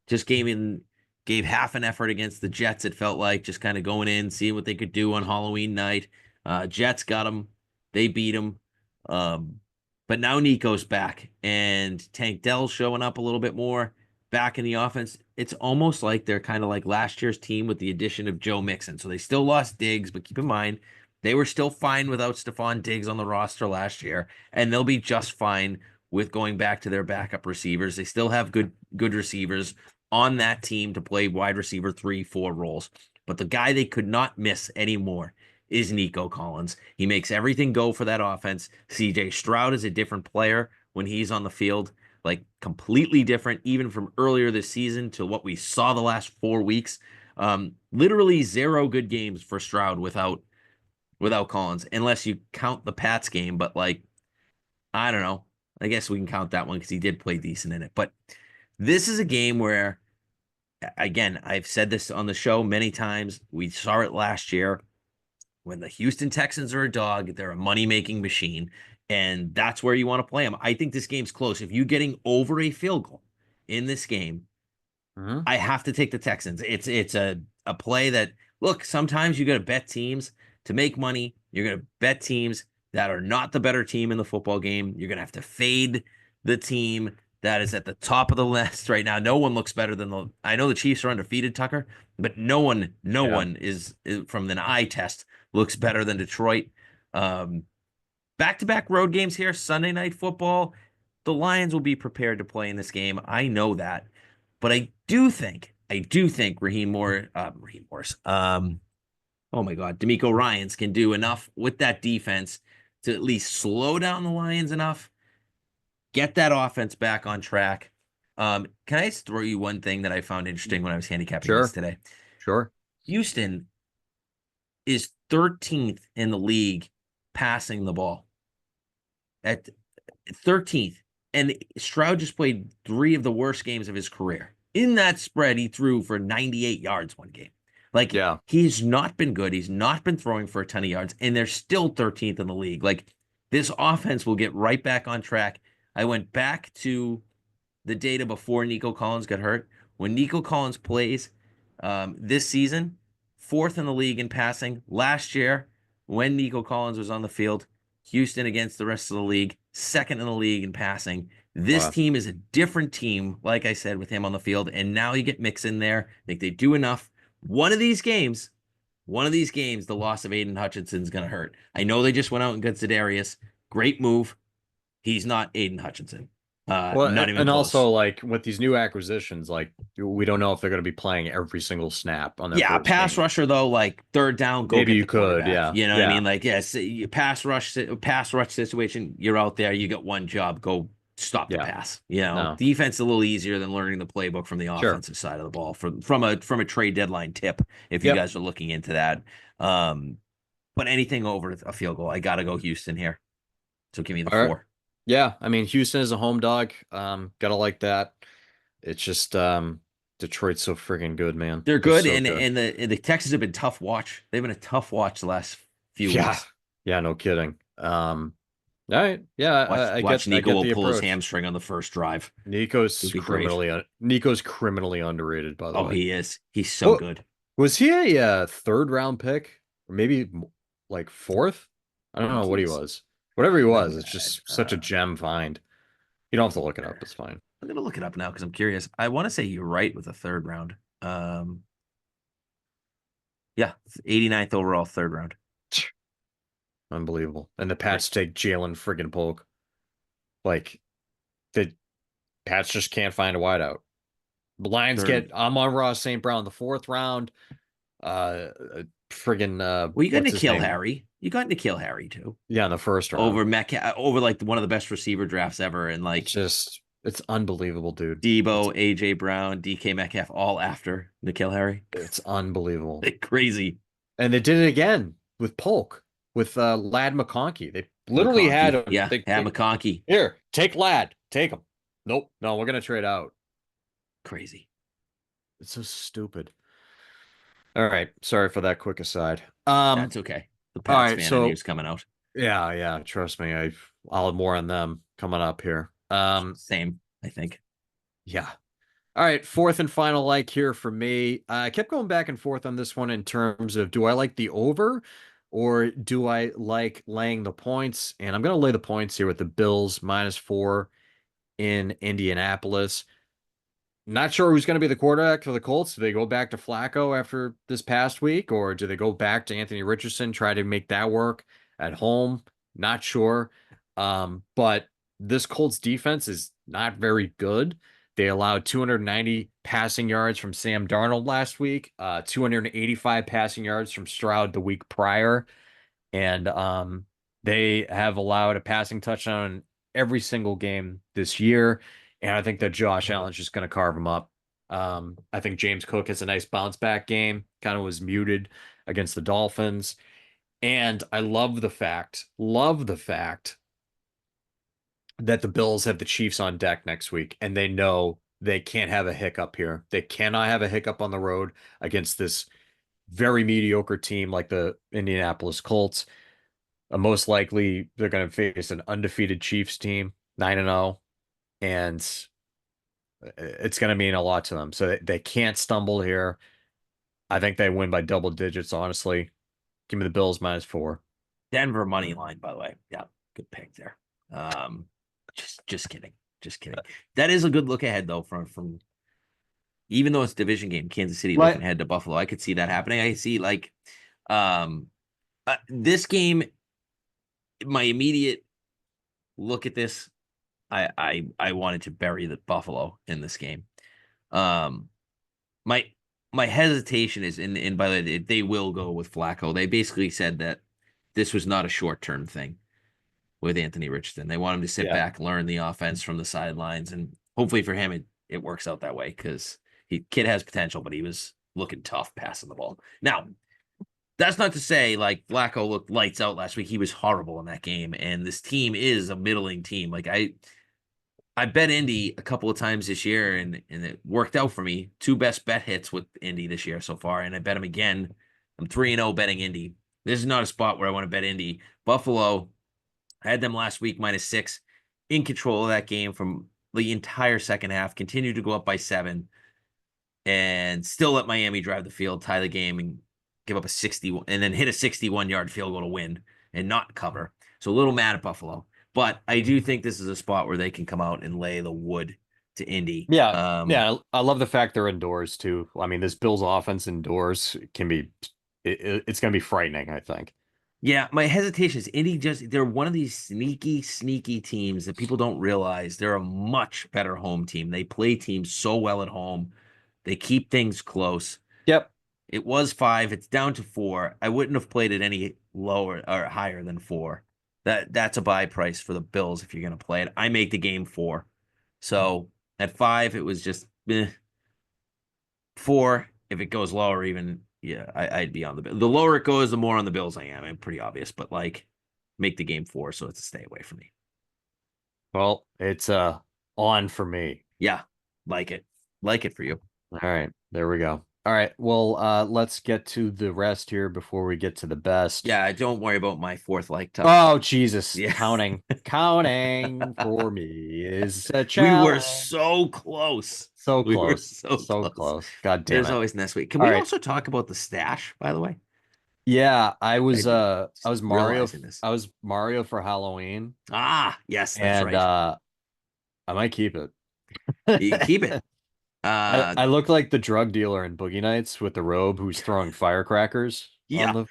just gave half an effort against the Jets. It felt like just kind of going in, seeing what they could do on Halloween night. Jets got them, they beat them. Um, but now Nico's back, and Tank Dell's showing up a little bit more back in the offense. It's almost like they're kind of like last year's team with the addition of Joe Mixon. So they still lost Diggs, but keep in mind they were still fine without Stephon Diggs on the roster last year, and they'll be just fine with going back to their backup receivers. They still have good receivers on that team to play wide receiver 3, 4 roles. But the guy they could not miss anymore is Nico Collins. He makes everything go for that offense. CJ Stroud is a different player when he's on the field, like completely different, even from earlier this season to what we saw the last 4 weeks. Literally 0 good games for Stroud without Collins, unless you count the Pats game. But like, I don't know. I guess we can count that one because he did play decent in it. But this is a game where, again, I've said this on the show many times. We saw it last year when the Houston Texans are a dog. They're a money-making machine, and that's where you want to play them. I think this game's close. If you're getting over a field goal in this game, Hmm. I have to take the Texans. It's a play that look, sometimes you got to bet teams to make money. You're going to bet teams that are not the better team in the football game. You're going to have to fade the team That is at the top of the list right now. No one looks better than the. I know the Chiefs are undefeated, Tucker, but no Yeah, one is from an eye test looks better than Detroit. Um, Back-to-back road games here, Sunday night football. The Lions will be prepared to play in this game. I know that, but I do think Raheem Morris, oh my God, D'Amico Ryans can do enough with that defense to at least slow down the Lions enough, get that offense back on track. Can I just throw you one thing that I found interesting when I was handicapping this sure, today? sure. Houston is 13th in the league passing the ball at 13th. And Stroud just played three of the worst games of his career. In that spread, he threw for 98 yards one game. Like, Yeah. he's not been good. He's not been throwing for a ton of yards, and they're still 13th in the league. Like, this offense will get right back on track. I went back to the data before Nico Collins got hurt. When Nico Collins plays this season, fourth in the league in passing. Last year, when Nico Collins was on the field, Houston against the rest of the league, second in the league in passing. This Wow. team is a different team, like I said, with him on the field. And now you get Mix in there. I think they do enough. One of these games, the loss of Aiden Hutchinson is going to hurt. I know they just went out and got Zedarius. Great move. He's not Aiden Hutchinson. Well, Not even and close. also like with these new acquisitions, like we don't know if they're going to be playing every single snap on their Yeah, first pass game. rusher though, like third down, go Maybe get you the could, quarterback. yeah, You know what I yeah, mean? Like, yes, pass rush situation. You're out there, you got one job, go stop the yeah. pass. You know, No, defense a little easier than learning the playbook from the sure. offensive side of the ball from a trade deadline tip. If you Yep. guys are looking into that, um, but anything over a field goal, I gotta go Houston here. So give me the All right. 4. Yeah, I mean Houston is a home dog. Gotta like that. It's just Detroit's so friggin' good, man. They're They're good, so and good. the Texans have been tough watch. They've been a tough watch the last few Yeah. weeks. Yeah, no kidding. All right. Yeah, I Watch get Nico will the pull his approach. hamstring on the first drive. It'll Nico's be great. criminally underrated, by the Oh, way. he is. He's so What good. was he a third round pick or maybe like fourth? I I don't think know he what he was. was. Whatever he I was, would it's add. just such a gem find. You don't have to look it up. It's fine. I'm gonna look it up now because I'm curious. I want to say you're right with a third round. Um, yeah, 89th overall, third round. Unbelievable. And the Great. Pats take Jalen friggin' Polk. Like the Pats just can't find a wideout. The Lions Third. get Amon-Ra St. Brown the fourth round. Friggin' Well, you got what's his Nikhil name? Harry. You got Nikhil Harry too. Yeah, in the first round. Over Metcalf, over like one of the best receiver drafts ever, and It's like just it's unbelievable, dude. It's Debo, AJ Brown, DK Metcalf, all after Nikhil Harry. it's unbelievable. Crazy. And they did it again with Polk, with Lad McConkey. They literally had McConkey. him. Yeah, yeah, They McConkey. here, take Lad, take him. Nope, no, we're gonna trade out. Crazy. It's so stupid. All right, sorry for that quick aside. That's okay. The All Pats right, fan in so you's coming out. yeah, yeah, trust me, I'll have more on them coming up here. Same, I think. Yeah. All right, fourth and final like here for me. I kept going back and forth on this one in terms of do I like the over or do I like laying the points? And I'm going to lay the points here with the Bills -4 in Indianapolis. Not sure who's going to be the quarterback for the Colts. Do they go back to Flacco after this past week, or do they go back to Anthony Richardson, try to make that work at home? Not sure. But this Colts defense is not very good. They allowed 290 passing yards from Sam Darnold last week, 285 passing yards from Stroud the week prior, and they have allowed a passing touchdown in every single game this year. And I think that Josh Allen's just going to carve them up. I think James Cook has a nice bounce back game, kind of was muted against the Dolphins. And I love the fact that the Bills have the Chiefs on deck next week, and they know they can't have a hiccup here. They cannot have a hiccup on the road against this very mediocre team like the Indianapolis Colts. Most likely, they're going to face an undefeated Chiefs team, 9-0, and it's going to mean a lot to them. So they can't stumble here. I think they win by double digits, honestly. Give me the Bills -4. Denver money line, by the way. Yeah, good pick there. Um, just kidding. Just kidding. That is a good look ahead though from even though it's a division game, Kansas City looking Like, ahead to Buffalo. I could see that happening. I see like um this game, my immediate look at this, I wanted to bury the Buffalo in this game. Um my my hesitation is and by the way, they will go with Flacco. They basically said that this was not a short-term thing with Anthony Richardson. They want him to sit yeah, back, learn the offense from the sidelines, and hopefully for him it works out that way because he kid has potential, but he was looking tough passing the ball. Now, that's not to say like Flacco looked lights out last week. He was horrible in that game, and this team is a middling team. Like I bet Indy a couple of times this year, and it worked out for me. Two best bet hits with Indy this year so far, and I bet him again. I'm 3-0 betting Indy. This is not a spot where I want to bet Indy. Buffalo, I had them last week -6, in control of that game from the entire second half. Continued to go up by 7, and still let Miami drive the field, tie the game, and give up a 60, and then hit a 61-yard field goal to win and not cover. So a little mad at Buffalo. But I do think this is a spot where they can come out and lay the wood to Indy. yeah, yeah. I love the fact they're indoors too. I mean, this Bills offense indoors can be, it's going to be frightening, I think. Yeah, my hesitation is Indy they're one of these sneaky teams that people don't realize they're a much better home team. They play teams so well at home. They keep things close. Yep. It was 5, it's down to 4. I wouldn't have played it any lower or higher than 4. That's a buy price for the Bills if you're going to play it. I make the game 4. So at 5, it was just 4. If it goes lower, even yeah, I'd be on the Bills. The lower it goes, the more on the Bills I am. I'm pretty obvious, but like make the game 4, so it's a stay away from me. Well, it's on for me. Yeah, like it for you. All right, there we go. All right, well, let's get to the rest here before we get to the best. Yeah, don't worry about my fourth like tuck. Oh, Jesus. Yeah, Counting for me is a we were challenge. so close. So We were close. so So close. close. God damn There's it. always next week. Can All we right. also talk about the stash, by the way? Yeah, I Just was Mario. realizing this. I was Mario for Halloween, Ah, yes, that's and right. I might keep it. You keep it. Uh, I look like the drug dealer in Boogie Nights with the robe who's throwing firecrackers on yeah, the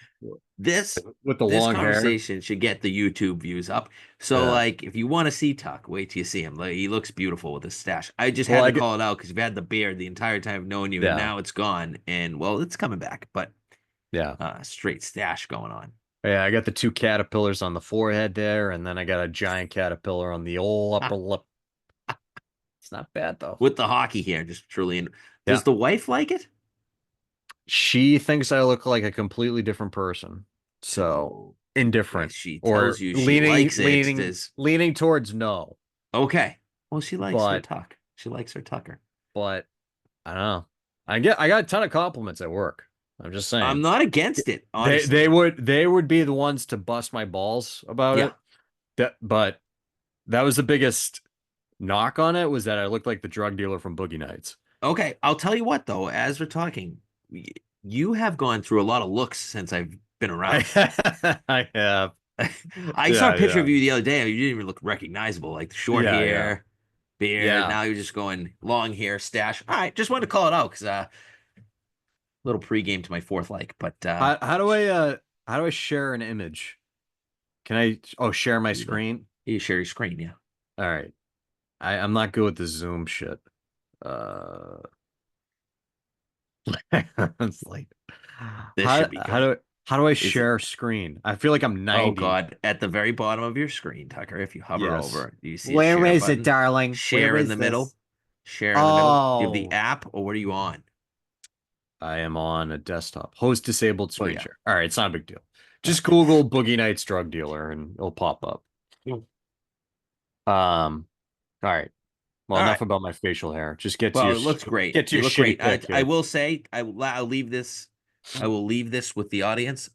this with the this long hair. conversation should get the YouTube views up. So, Yeah. like, if you want to see Tuck, wait till you see him. Like, he looks beautiful with his stash. I just Well, had I to get call it out because you've had the beard the entire time of knowing you, and yeah. now it's gone. And well, it's coming back, but Yeah. straight stash going on. Yeah, I got the two caterpillars on the forehead there, and then I got a giant caterpillar on the old upper lip. It's not bad though. With the hockey hair, just truly. Yeah. Does the wife like it? She thinks I look like a completely different person. So So if indifferent she tells or you she likes it, does leaning towards no. okay. Well, she likes her But Tuck. She likes her Tucker. but I don't know. I got a ton of compliments at work. I'm just I'm saying. not against it, honestly. They would be the ones to bust my balls about Yeah. it. But that was the biggest knock on it was that I looked like the drug dealer from Boogie Nights. Okay. I'll tell you what, though, as we're talking, you have gone through a lot of looks since I've been around. I have. I saw a Yeah, picture yeah. of you the other day. You didn't even look recognizable, like the short Yeah, yeah. hair, beard. Yeah. Now you're just going long hair, stash. All right. Just wanted to call it out because little pregame to my fourth like, but How do I share an image? Can I share my there you go. screen? You share your screen, yeah. All right. I'm not good with the Zoom shit. Uh it's like This should be good. how do I Is it? share screen? I feel like I'm Oh 90. God! At the very bottom of your screen, Tucker, if you hover Yes. over, do you see a Where share is it, button? darling? Where Share in is the middle. this? Share in the middle. Do you have the Oh, app or what are you on? I am on a desktop. Host disabled Oh screen yeah. share. All right, it's not a big deal. Just Google Boogie Nights drug dealer and it'll pop up. All right. Well, All enough right. about my facial hair. Just Well, it looks great. get to You your look shitty great. pick I here. will say I'll leave this. I will leave this with the audience.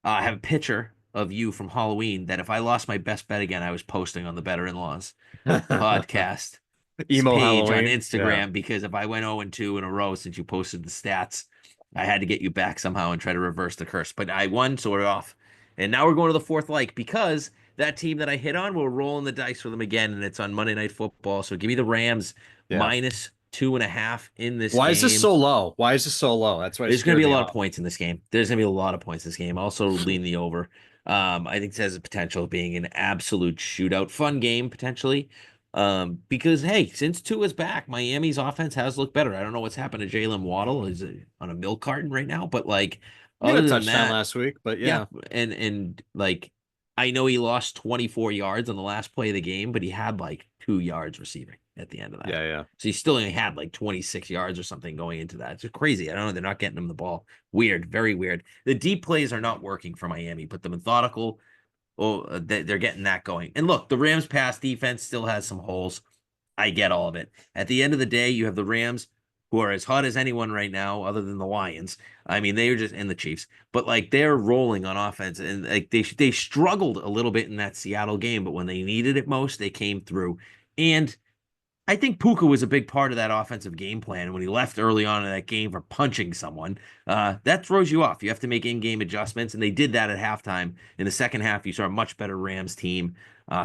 I have a picture of you from Halloween that if I lost my best bet again, I was posting on the Better In-Laws podcast Emo page on Halloween. Yeah. Instagram because if I went 0-2 in a row since you posted the stats, I had to get you back somehow and try to reverse the curse. But I won, so we're off. And now we're going to the fourth like because that team that I hit on, we're rolling the dice for them again, and it's on Monday Night Football. So give me the Rams Yeah. -2.5 in this Why is this game. so low? Why is this so low? That's why it There's going to scared be a me lot of off. points in this game. There's going to be a lot of points in this game. Also, lean the over. I think this has the potential of being an absolute shootout, fun game potentially. Because hey, since Tua is back, Miami's offense has looked better. I don't know what's happened to Jalen Waddle. Is on a milk carton right now? But like, He had a other than touchdown that, last week, but yeah, yeah. and like I know he lost 24 yards on the last play of the game, but he had like 2 yards receiving at the end of that. Yeah, yeah. So he still only had like 26 yards or something going into that. It's just crazy. I don't know. They're not getting him the ball. Weird, very weird. The deep plays are not working for Miami, but the methodical, they're getting that going. And look, the Rams pass defense still has some holes. I get all of it. At the end of the day, you have the Rams, who are as hot as anyone right now, other than the Lions. I mean, they are just in the Chiefs, but like they're rolling on offense, and like they struggled a little bit in that Seattle game, but when they needed it most, they came through. And I think Puka was a big part of that offensive game plan when he left early on in that game for punching someone. That throws you off. You have to make in-game adjustments, and they did that at halftime. In the second half, you saw a much better Rams team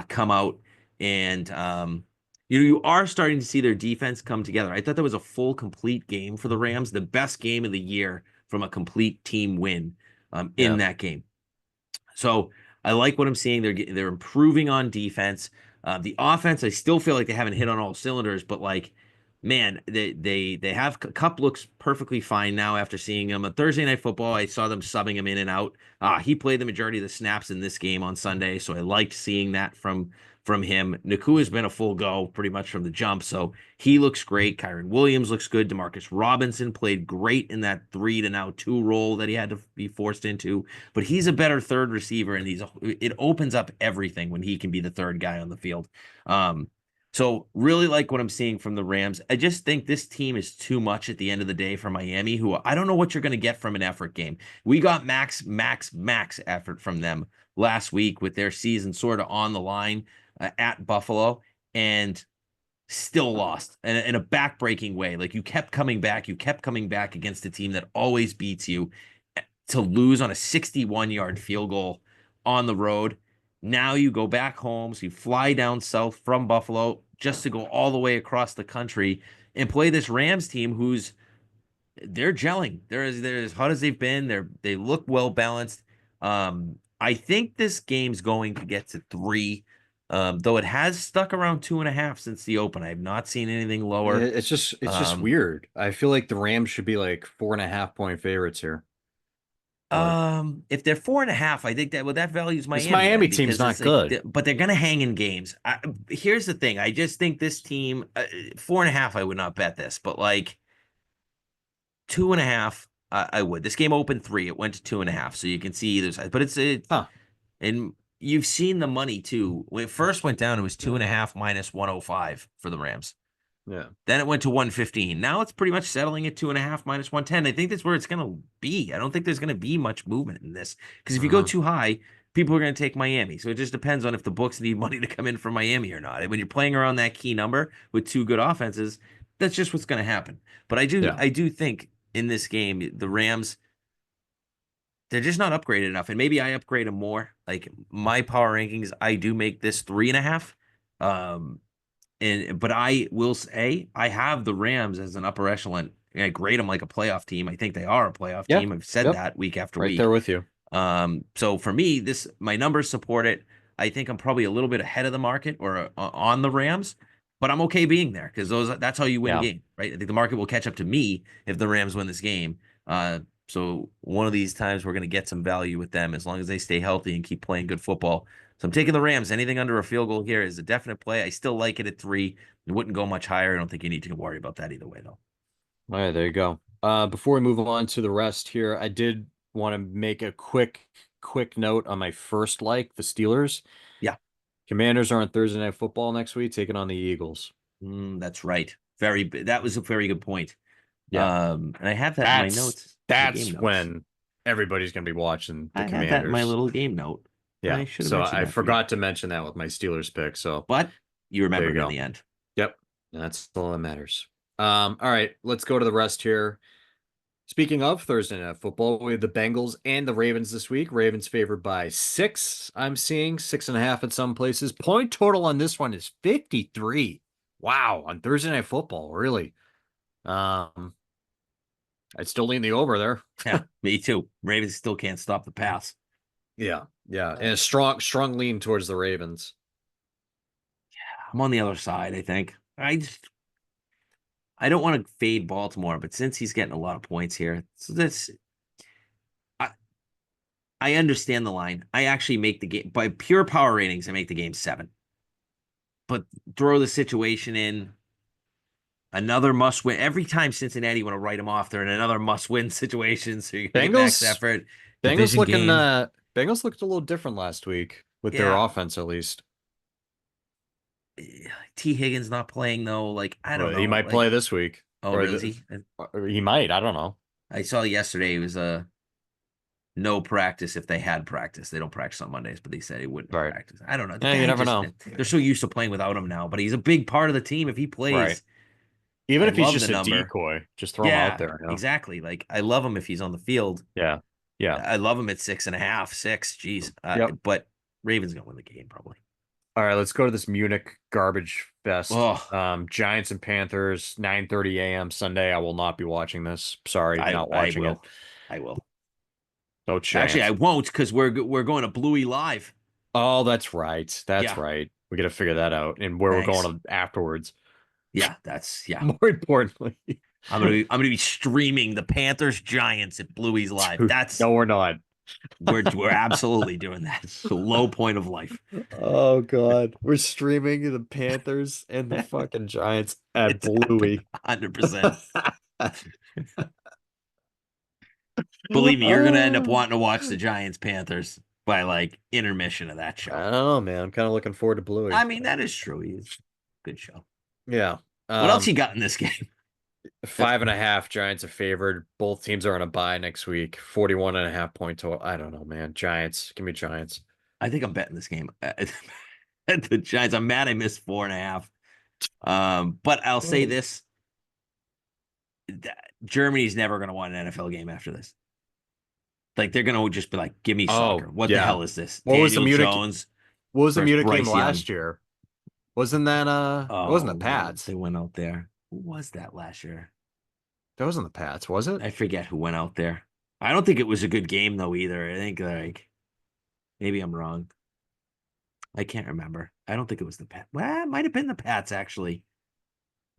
come out, and you are starting to see their defense come together. I thought that was a full, complete game for the Rams, the best game of the year from a complete team win in Yeah. that game. So I like what I'm seeing. They're improving on defense. The offense, I still feel like they haven't hit on all cylinders, but like, man, they have Cup looks perfectly fine now after seeing him on Thursday Night Football. I saw them subbing him in and out. He played the majority of the snaps in this game on Sunday, so I liked seeing that from him. Nakua has been a full go pretty much from the jump, so he looks great. Kyron Williams looks good. Demarcus Robinson played great in that 3 to now 2 role that he had to be forced into, but he's a better third receiver, and it opens up everything when he can be the third guy on the field. So really like what I'm seeing from the Rams. I just think this team is too much at the end of the day for Miami, who I don't know what you're going to get from an effort game. We got max effort from them last week with their season sort of on the line at Buffalo, and still lost in a backbreaking way. Like you kept coming back against a team that always beats you to lose on a 61-yard field goal on the road. Now you go back home, so you fly down south from Buffalo just to go all the way across the country and play this Rams team who's they're gelling. They're as hot as they've been. They look well balanced. I think this game's going to get to 3. Though it has stuck around 2.5 since the open. I have not seen anything lower. It's just Um, weird. I feel like the Rams should be like 4.5 point favorites here. But if they're 4.5, I think that values this Miami Miami then team's because it's not like, good. but they're gonna hang in games. Here's the thing: I just think this team 4.5. I would not bet this, but like 2.5, I would. This game opened 3, it went to 2.5, so you can see either side. But Huh. and you've seen the money too. When it first went down, it was 2.5 minus 105 for the Rams. Yeah. Then it went to 115. Now it's pretty much settling at 2.5 minus 110. I think that's where it's going to be. I don't think there's going to be much movement in this because if you go Uh-huh. too high, people are going to take Miami. So it just depends on if the books need money to come in from Miami or not. And when you're playing around that key number with two good offenses, that's just what's going to happen. But Yeah. I do think in this game, the Rams, they're just not upgraded enough. And maybe I upgrade them more. Like my power rankings, I do make this 3.5. But I will say I have the Rams as an upper echelon. I grade them like a playoff team. I think they are a playoff Yeah. team. I've said Yep. that week after Right there week. with you. So for me, this my numbers support it. I think I'm probably a little bit ahead of the market or on the Rams, but I'm okay being there because that's how you win a Yeah. game, right? I think the market will catch up to me if the Rams win this game. So one of these times we're going to get some value with them as long as they stay healthy and keep playing good football. So I'm taking the Rams. Anything under a field goal here is a definite play. I still like it at 3. It wouldn't go much higher. I don't think you need to worry about that either way, though. All right, there you go. Before we move on to the rest here, I did want to make a quick note on my first like, the Steelers. Yeah, Commanders are on Thursday Night Football next week, taking on the Eagles. that's right. That was a very good point. Yeah. And I have that in my That's notes, my game that's notes. when everybody's gonna be watching the I had that in my Commanders. little game note. Yeah. I should have So mentioned I that for you. forgot to mention that with my Steelers pick. So But you there you remembered in go. the end. Yep. That's all that matters. All right, let's go to the rest here. Speaking of Thursday Night Football, we have the Bengals and the Ravens this week. Ravens favored by 6. I'm seeing 6.5 in some places. Point total on this one is 53. Wow, on Thursday Night Football, really. Um, I'd still lean the over there. Yeah, me too. Ravens still can't stop the pass. Yeah, yeah, and a strong lean towards the Ravens. I'm on the other side, I think. I don't want to fade Baltimore, but since he's getting a lot of points here, so this I, I understand the line. I actually make the game by pure power ratings, I make the game 7. But throw the situation in another must win. Every time Cincinnati want to write them off, they're in another must win situation. So you're gonna get max Bengals, effort. Bengals Division looking game. Bengals looked a little different last week with their Yeah. offense at least. T. Higgins not playing though. Like, I don't Well, he know. might Like, play this week, oh, or really? Is he? he might. I don't know. I saw yesterday it was a no practice if they had practice. They don't practice on Mondays, but they said he wouldn't have Right. practice. I don't know. The Yeah, you guy never just know. they're so used to playing without him now, but he's a big part of the team. If he Right. plays, Even I if he's love the just a number. decoy, just throw him out Yeah, there, you know? exactly. Like I love him if he's on the field. Yeah. Yeah. I love him at 6.5, 6. Jeez. Yep. But Ravens gonna win the game probably. All right, let's go to this Munich garbage fest. Oh, Giants and Panthers, 9:30 a.m. Sunday. I will not be watching this. Sorry, not I watching it. will. I will. No Actually, I chance. won't because we're going to Bluey Live. Oh, that's right. That's Yeah. right. We got to figure that out and where we're Thanks. going afterwards. Yeah, that's yeah. More importantly, I'm gonna be streaming the Panthers Giants at Bluey's Live. dude, That's no, we're not. we're absolutely doing that. It's the low point of life. Oh God, we're streaming the Panthers and the fucking Giants at It's happened Bluey. 100%. Believe me, you're gonna end up wanting to watch the Giants Panthers by like intermission of that I show. don't know, man. I'm kind of looking forward to I Bluey. mean, that is true. He's good show. Yeah. What else you got in this game? 5.5 Giants are favored. Both teams are on a bye next week. 41.5 point total. I don't know, man. Giants. Give me Giants. I think I'm betting this game. At the Giants. I'm mad I missed 4.5. But I'll say this: Germany's never going to win an NFL game after this. Like they're going to just be like, "Give me Oh, soccer." What the yeah. hell is this? What was the Daniel Munich Jones what was the versus Munich game Bryce Young. last year? Wasn't that it wasn't the Oh Lord, Pats. they went out there. Who was that last year? That wasn't the Pats, was it? I forget who went out there. I don't think it was a good game though either. I think like maybe I'm wrong. I can't remember. I don't think it was the Pats. Well, it might have been the Pats actually.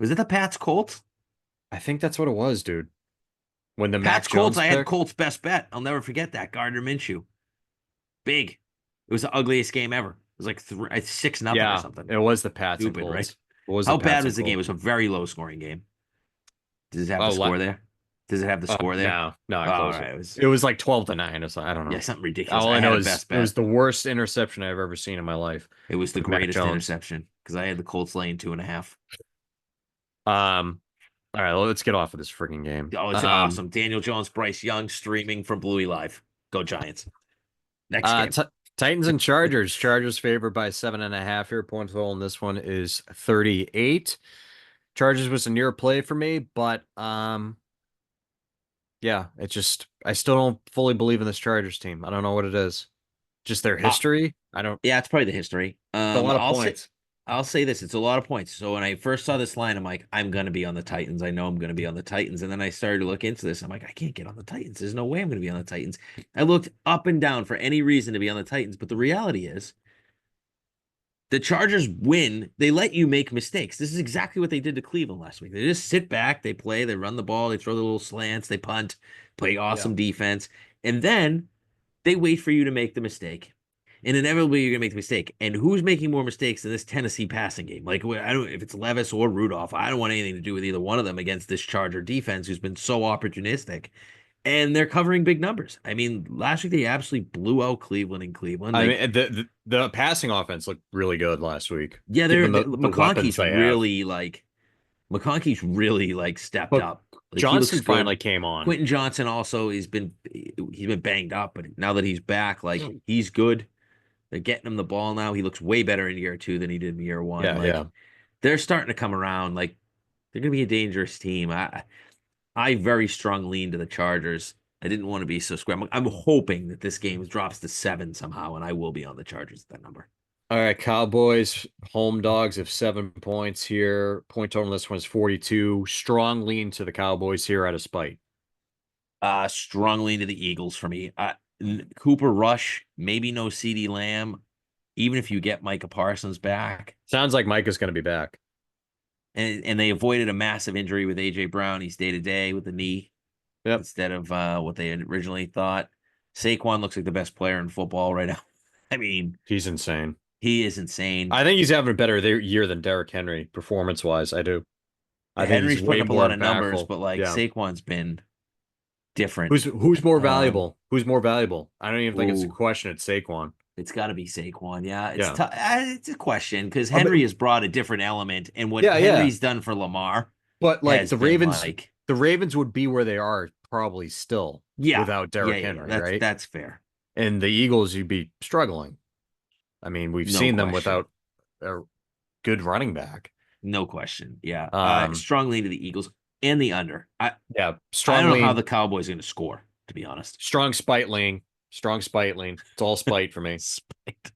Was it the Pats Colts? I think that's what it was, dude. When the Mac Pats Colts. Jones I had pick. Colts best bet. I'll never forget that. Gardner Minshew. Big. It was the ugliest game ever. It was like 6-0 or Yeah, something. it was the Pats and Stupid, right? Colts. It was the How Pats bad and was the game? It Colts. was a very low scoring game. Does it have the Oh, score there? Does it have the score there? no, no, Oh, I all closed it. right. It was It was like 12-9 or something. I don't yeah, know. something ridiculous. All I I had know a is best it was bet. the worst interception I've ever seen in my life It was the with Mac greatest Jones. interception because I had the Colts laying 2.5. All right, well, let's get off of this freaking game. Oh, it's awesome. Daniel Jones, Bryce Young streaming from Bluey Live. Go Giants. Next Uh, game. t Titans and Chargers. Chargers favored by 7.5 here. Point total in this one is 38. Chargers was a near play for me, but yeah, it just I still don't fully believe in this Chargers team. I don't know what it is. Just their Uh, history. I don't. yeah, it's probably the history. It's a lot of points. I'll say this, it's a lot of points. So when I first saw this line, I'm like, I'm gonna be on the Titans. I know I'm gonna be on the Titans. And then I started to look into this. I'm like, I can't get on the Titans. There's no way I'm gonna be on the Titans. I looked up and down for any reason to be on the Titans, but the reality is the Chargers win. They let you make mistakes. This is exactly what they did to Cleveland last week. They just sit back, they play, they run the ball, they throw the little slants, they punt, play awesome defense, and then they wait for you to make the mistake. And inevitably, you're gonna make the mistake. And who's making more mistakes in this Tennessee passing game? Like, I don't if it's Levis or Rudolph. I don't want anything to do with either one of them against this Charger defense, who's been so opportunistic. And they're covering big numbers. I mean, last week they absolutely blew out Cleveland in Cleveland. I Like, mean, the passing offense looked really good last week, yeah, given the weapons McConkey's they have. really like McConkey's really like stepped But up. Like he looks Johnson finally good. came on. Quentin Johnson also he's been banged up, but now that he's back, like he's good. They're getting him the ball now. He looks way better in year 2 than he did in year 1. Yeah, Like yeah. they're starting to come around. Like they're gonna be a dangerous team. I very strong lean to the Chargers. I didn't want to be so square. I'm hoping that this game drops to 7 somehow, and I will be on the Chargers at that number. All right, Cowboys, home dogs of 7 points here. Point total on this one is 42. Strong lean to the Cowboys here out of spite. Strong lean to the Eagles for me. Cooper Rush, maybe no CD Lamb, even if you get Micah Parsons back. Sounds like Mike is going to be back. And they avoided a massive injury with AJ Brown. He's day to day with the knee Yep, instead of what they had originally thought. Saquon looks like the best player in football right now. I mean, he's insane. he is insane. I think he's having a better year than Derrick Henry, performance-wise. I do. I think he's Henry's putting way up a more lot of numbers, impactful. but like Yeah. Saquon's been different. Who's more Um, valuable? Who's more valuable? I don't even think it's a ooh, question. It's Saquon. it's got to be Saquon. Yeah, it's Yeah. tough. It's a question because I Henry mean, has brought a different element, and what yeah, yeah. Henry's done for Lamar But like has been like, The Ravens would be where they are probably still yeah, without yeah, Derrick yeah, yeah. Henry, That's right? that's fair, And the Eagles, you'd be struggling. I mean, we've no seen them question, without a good running back. no question. Yeah, Um, strongly to the Eagles and the under. yeah, I strong don't know how lean, the Cowboys are going to score, to be honest. strong spite lean, strong spite lean. It's all spite for me. Spite.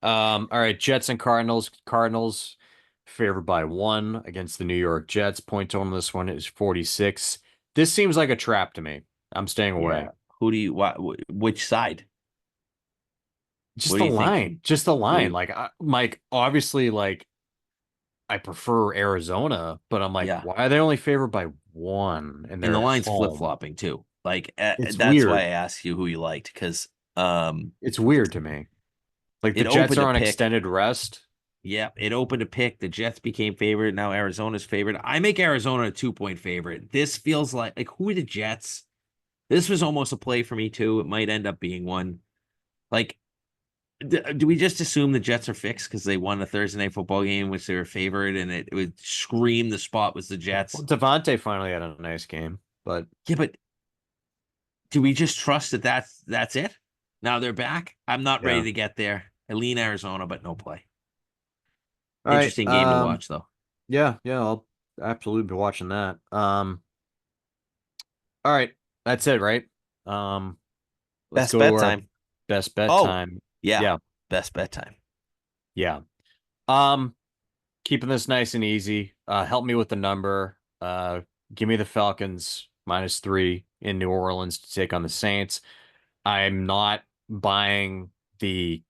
All right, Jets and Cardinals. Cardinals favored by 1 against the New York Jets. Point total on this one is 46. This seems like a trap to me. I'm staying Yeah, away. who do you? Which side? Just What do the you think? line, just the What do line. you? Mike, obviously, like I prefer Arizona, but I'm like, Yeah, why are they only favored by 1 and and the they're line's flip home? flopping too. Like It's that's why I weird. asked you who you liked because um It's weird to me. Like the it Jets opened are to on pick. extended rest. Yeah, it opened to pick. The Jets became favorite. Now Arizona's favorite. I make Arizona a 2 point favorite. This feels like who are the Jets? This was almost a play for me too. It might end up being one. Like, do we just assume the Jets are fixed because they won a Thursday night football game, which they were favored, and it would scream the spot was the Well, Jets? Devontae finally had a nice game, but Yeah, but do we just trust that that's it? Now they're back. I'm not ready yeah. to get there. I lean Arizona, but no play. All right. Interesting game to watch though. Yeah, yeah, I'll absolutely be watching that. All right. That's it, right? Um, let's Best go to bet our time. best bet Oh, time. yeah. Yeah, Best bet time. yeah. Um, keeping this nice and easy. Help me with the number. Give me the Falcons -3 in New Orleans to take on the Saints. I'm not buying the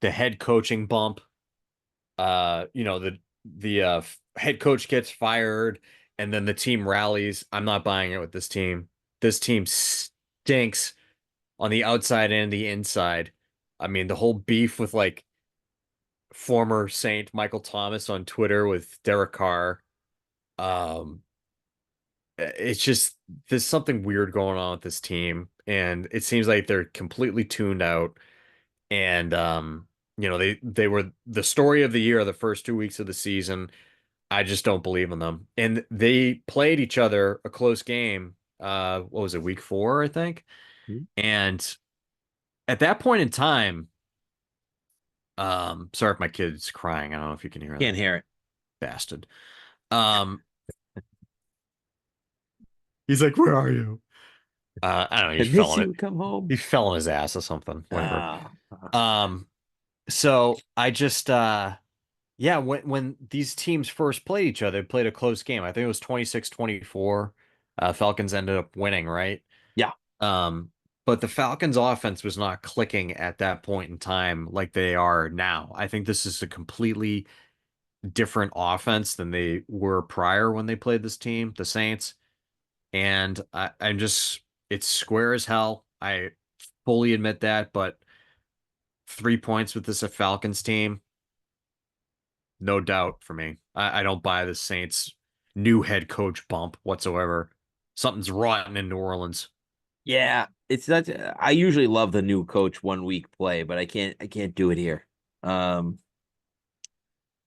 head coaching bump. The head coach gets fired and then the team rallies. I'm not buying it with this team. This team stinks on the outside and the inside. I mean, the whole beef with like former Saint Michael Thomas on Twitter with Derek Carr. Um, it's just there's something weird going on with this team, and it seems like they're completely tuned out. And they were the story of the year the first 2 weeks of the season. I just don't believe in them. And they played each other a close game. What was it, week 4, I think? Hmm? And at that point in time, sorry if my kid's crying. I don't know if you can hear that Can't hear it. bastard. Um, he's like, "Where are you?" I don't know. I miss you. Come home. He fell on his ass or something. Whatever. Ah, Um, so I just yeah, when these teams first played each other, they played a close game. I think it was 26-24. Falcons ended up winning, right? yeah. Um, but the Falcons offense was not clicking at that point in time like they are now. I think this is a completely different offense than they were prior when they played this team, the Saints. And I'm just, it's square as hell. I fully admit that, but 3 points with this Falcons team, no doubt for me. I don't buy the Saints' new head coach bump whatsoever. Something's rotten in New Orleans. Yeah. It's not I usually love the new coach 1 week play, but I can't do it here. Um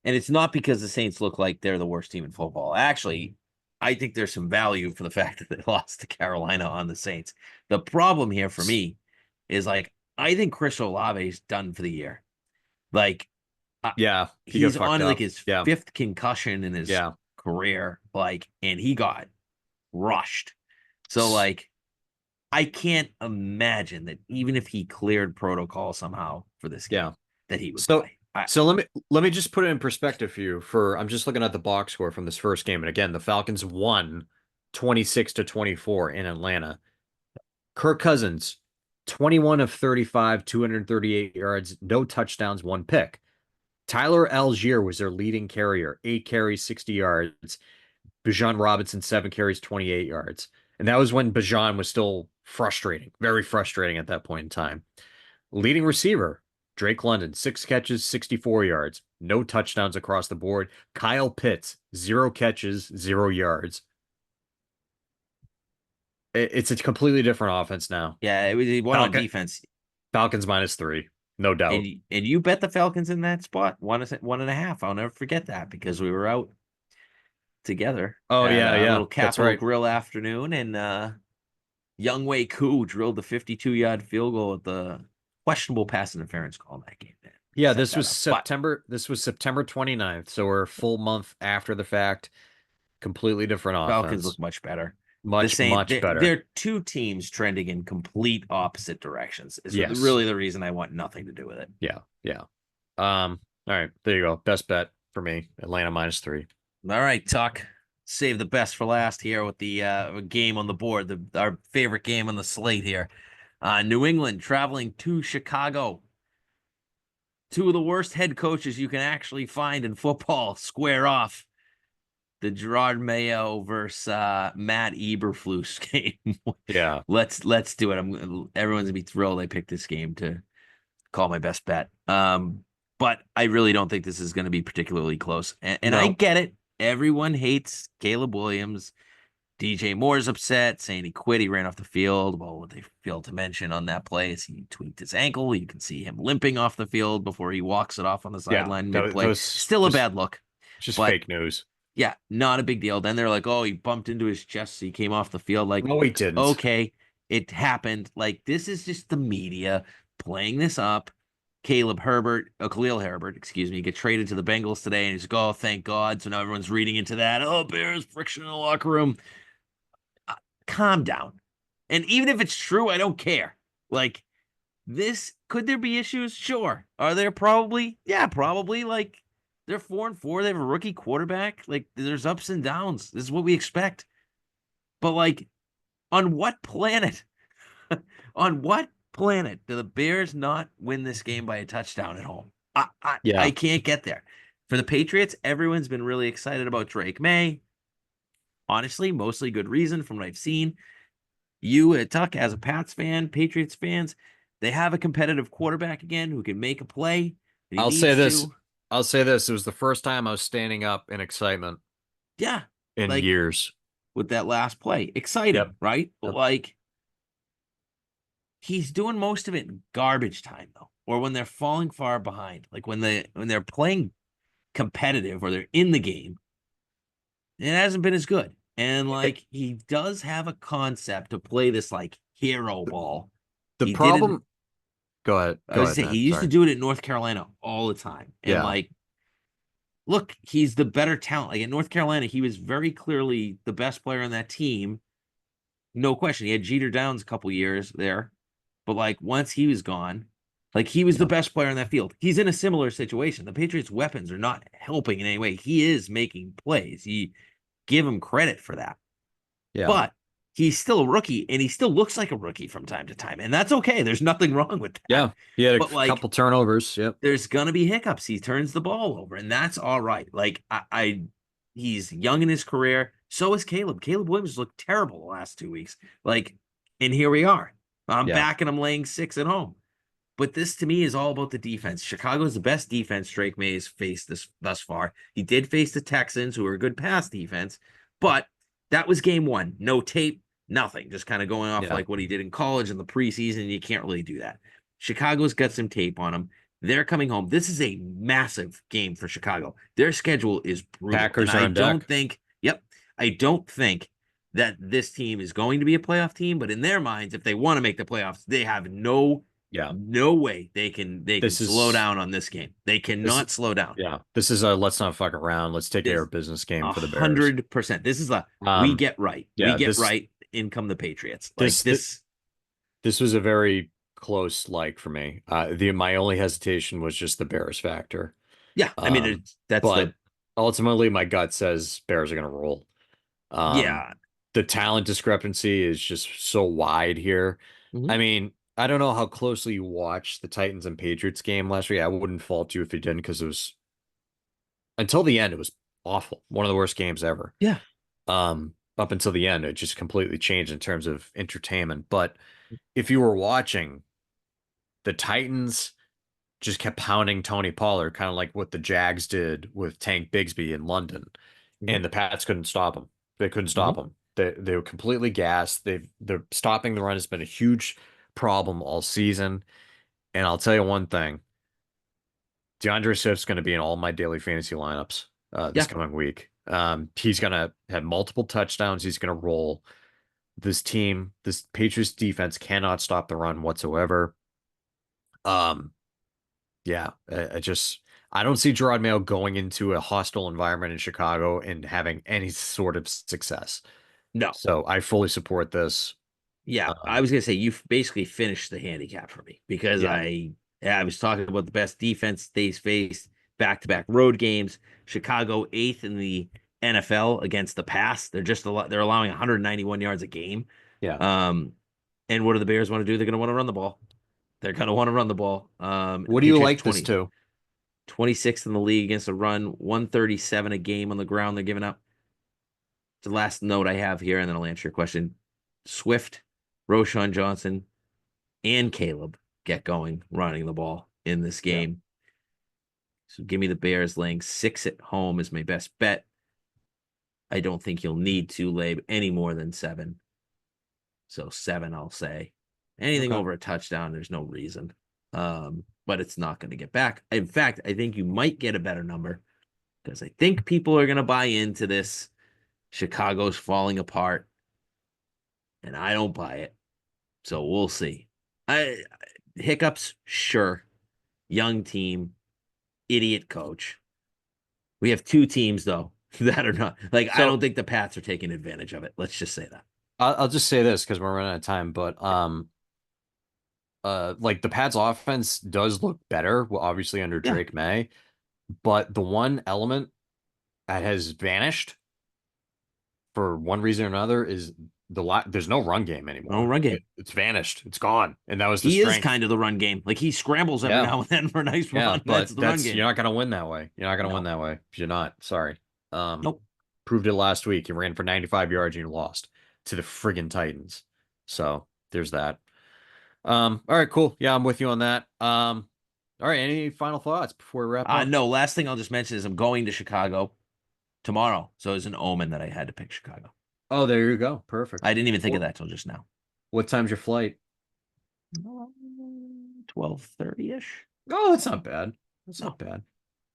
and it's not because the Saints look like they're the worst team in football. Actually, I think there's some value for the fact that they lost to Carolina on the Saints. The problem here for me is like I think Chris Olave is done for the year. Like Yeah, he got he's fucked on like up. his Yeah, fifth concussion in his yeah. career, like, and he got crushed. So like I can't imagine that even if he cleared protocol somehow for this Yeah. game, that he would So play. so let me just put it in perspective for you. For I'm just looking at the box score from this first game, and again, the Falcons won 26-24 in Atlanta. Kirk Cousins, 21 of 35, 238 yards, no touchdowns, one pick. Tyler Algier was their leading carrier, 8 carries, 60 yards. Bijan Robinson, 7 carries, 28 yards. And that was when Bijan was still frustrating, very frustrating at that point in time. Leading receiver, Drake London, 6 catches, 64 yards, no touchdowns across the board. Kyle Pitts, 0 catches, 0 yards. It's a completely different offense now. Yeah, it was he won on Falcon, defense. Falcons -3, no doubt. And you bet the Falcons in that spot, 1.5. I'll never forget that because we were out together Oh at yeah, a yeah, little that's Capitol right. Grill afternoon, and Young Wei Koo drilled the 52-yard field goal at the questionable pass interference call in that game. Man. Yeah, Set that up. But This was September 29th, so we're a full month after the fact. Completely different Falcons look offense. much better. The Much, same, much better. they're two teams trending in complete opposite directions. Is Yes. really the reason I want nothing to do with it. Yeah, yeah. All right, there you go. Best bet for me, Atlanta -3. All right, Tuck. Save the best for last here with the game on the board, our favorite game on the slate here. New England traveling to Chicago. Two of the worst head coaches you can actually find in football square off. The Gerard Mayo versus Matt Eberflus game. Yeah. Let's do it. Everyone's gonna be thrilled I picked this game to call my best bet. But I really don't think this is going to be particularly close. And I No. get it. Everyone hates Caleb Williams. DJ Moore's upset, saying he quit. He ran off the field. Well, what they failed to mention on that play is he tweaked his ankle. You can see him limping off the field before he walks it off on the Yeah. sideline mid-play. Those Still a bad look, just but fake news. yeah, not a big deal. Then they're like, oh, he bumped into his chest, so he came off the field. Like, No, he didn't. okay, it happened. Like, this is just the media playing this up. Khalil Herbert, excuse me, get traded to the Bengals today, and he's like, oh, thank God. So now everyone's reading into that. Oh, Bears friction in the locker room. Calm down. And even if it's true, I don't care. Like, this, could there be issues? Sure. Are there probably? Yeah, probably. Like, they're 4-4. They have a rookie quarterback. Like, there's ups and downs. This is what we expect. But like, on what planet? On what planet do the Bears not win this game by a touchdown at home? I Yeah. can't get there. For the Patriots, everyone's been really excited about Drake May. Honestly, mostly good reason from what I've seen. You, Tuck, as a Pats fan, Patriots fans, they have a competitive quarterback again who can make a play that he I'll say needs this. to. I'll say this. It was the first time I was standing up in excitement Yeah, in like years. with that last play. Exciting, Yep. right? But Yep. like he's doing most of it in garbage time though, or when they're falling far behind. Like when they're playing competitive or they're in the game, it hasn't been as good. And like he does have a concept to play this like hero ball. The He didn't. problem. Go ahead. I Go was ahead, saying he man. used to Sorry. do it at North Carolina all the time. And Yeah. like, look, he's the better talent. Like in North Carolina, he was very clearly the best player on that team. No question. He had Jeter Downs a couple years there. But like once he was gone, like he was the Yeah. best player in that field. He's in a similar situation. The Patriots' weapons are not helping in any way. He is making plays. You give him credit for that. Yeah. But he's still a rookie and he still looks like a rookie from time to time. And that's okay. There's nothing wrong with that. Yeah. He had a But like couple turnovers. Yep. there's gonna be hiccups. He turns the ball over, and that's all right. Like he's young in his career. So is Caleb. Caleb Williams looked terrible the last 2 weeks. Like, and here we are. I'm Yeah. back and I'm laying 6 at home. But this to me is all about the defense. Chicago's the best defense Drake May has faced this thus far. He did face the Texans, who are a good pass defense, but that was game one. No tape, nothing. Just kind of going off Yeah. like what he did in college in the preseason. You can't really do that. Chicago's got some tape on him. They're coming home. This is a massive game for Chicago. Their schedule is brutal. Packers And are I on don't deck. think, yep, I don't think that this team is going to be a playoff team, but in their minds, if they want to make the playoffs, they have no Yeah. no way they can This slow is down on this game. They this cannot slow down. yeah. This is a let's not fuck around. Let's take care This of business game a for the Bears. 100%. This is a we Um get right. We yeah, get right. In come the Patriots. Like this th this. this was a very close like for me. The my only hesitation was just the Bears factor. Yeah, I mean Um that's the but ultimately my gut says Bears are gonna roll. Um, yeah. the talent discrepancy is just so wide here. Mhm. I mean, I don't know how closely you watched the Titans and Patriots game last week. I wouldn't fault you if you didn't because it was until the end, it was awful. One of the worst games ever. Yeah. Up until the end, it just completely changed in terms of entertainment. But if you were watching, the Titans just kept pounding Tony Pollard, kind of like what the Jags did with Tank Bigsby in London, Mhm. and the Pats couldn't stop him. They couldn't stop Mhm. him. They were completely gassed. They're stopping the run has been a huge problem all season. And I'll tell you one thing: DeAndre Swift's going to be in all my daily fantasy lineups this Yeah. coming week. He's going to have multiple touchdowns. He's going to roll. This team, this Patriots defense cannot stop the run whatsoever. Um, Yeah, I don't see Gerard Mayo going into a hostile environment in Chicago and having any sort of success. No. So I fully support this. Yeah, I Um, was gonna say you basically finished the handicap for me because yeah, I was talking about the best defense they've faced back-to-back road games. Chicago eighth in the NFL against the pass. They're allowing 191 yards a game. yeah. Um, and what do the Bears want to do? They're gonna want to run the ball. They're gonna want to run the ball. What do you Patriots like this to? 26th in the league against a run, 137 a game on the ground. They're giving up. The last note I have here, and then I'll answer your question. Swift, Roshan Johnson, and Caleb get going running the ball in this Yeah. game. So give me the Bears laying 6 at home is my best bet. I don't think you'll need to lay any more than 7. So 7, I'll say. Anything Okay. over a touchdown, there's no reason. But it's not going to get back. In fact, I think you might get a better number because I think people are going to buy into this. Chicago's falling apart, and I don't buy it. So we'll see. I hiccups, sure. Young team, idiot coach. We have 2 teams though that are not like I don't So think the Pats are taking advantage of it. Let's just say that. I'll just say this because we're running out of time, but like the Pats offense does look better, well, obviously under Yeah, Drake May, but the one element that has vanished for one reason or another is there's no run game no anymore. run game. It's vanished. It's gone. And that was the He is strength. kind of the run game. Like he scrambles every Yeah. now and then for a nice Yeah, run. but That's the run that's game. you're not gonna win that way. You're not gonna win No, that way. You're not. Sorry. nope. Proved it last week. You ran for 95 yards and you lost to the friggin' Titans. So there's that. All right, cool. Yeah, I'm with you on that. All right, any final thoughts before we wrap up? No. Last thing I'll just mention is I'm going to Chicago tomorrow, so it's an omen that I had to pick Chicago. Oh, there you go. I Perfect. didn't even think of What that till just now. what time's your flight? 12:30 ish. Oh, that's not bad. That's not No, bad.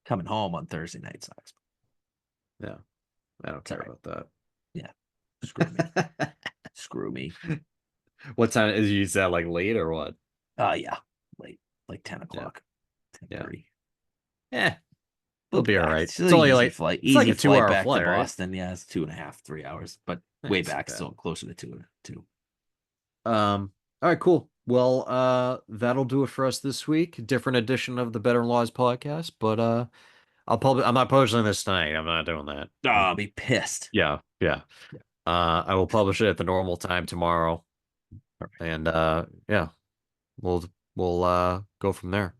coming home on Thursday night sucks. Yeah, I don't It's all care right. about Yeah, screw me. that. Screw me. What time is you that like late or what? Yeah, late, like 10 Yeah, o'clock, yeah. 10:30. Yeah, We'll it'll be be all back. right. It's an It's only easy like flight. it's like Easy a flight 2 hour back to flight, right? Boston. Yeah, it's 2.5, 3 hours, but Yeah, way it's not back, bad. still closer to two. All right, cool. Well, that'll do it for us this week. Different edition of the Better Laws podcast, but I'm not publishing this tonight. I'm not doing that. Oh, I'll be pissed. Yeah, yeah. Yeah, I will publish it at the normal time tomorrow, perfect. and yeah, we'll go from there.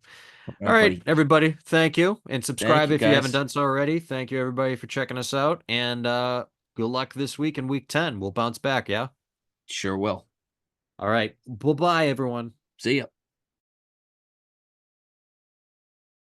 All All right, right, buddy. everybody. Thank you, and Thank subscribe you, if you haven't guys. done so already. Thank you, everybody, for checking us out, and good luck this week in week 10. We'll bounce back, yeah? Sure will. All right. Bye-bye, everyone. See ya.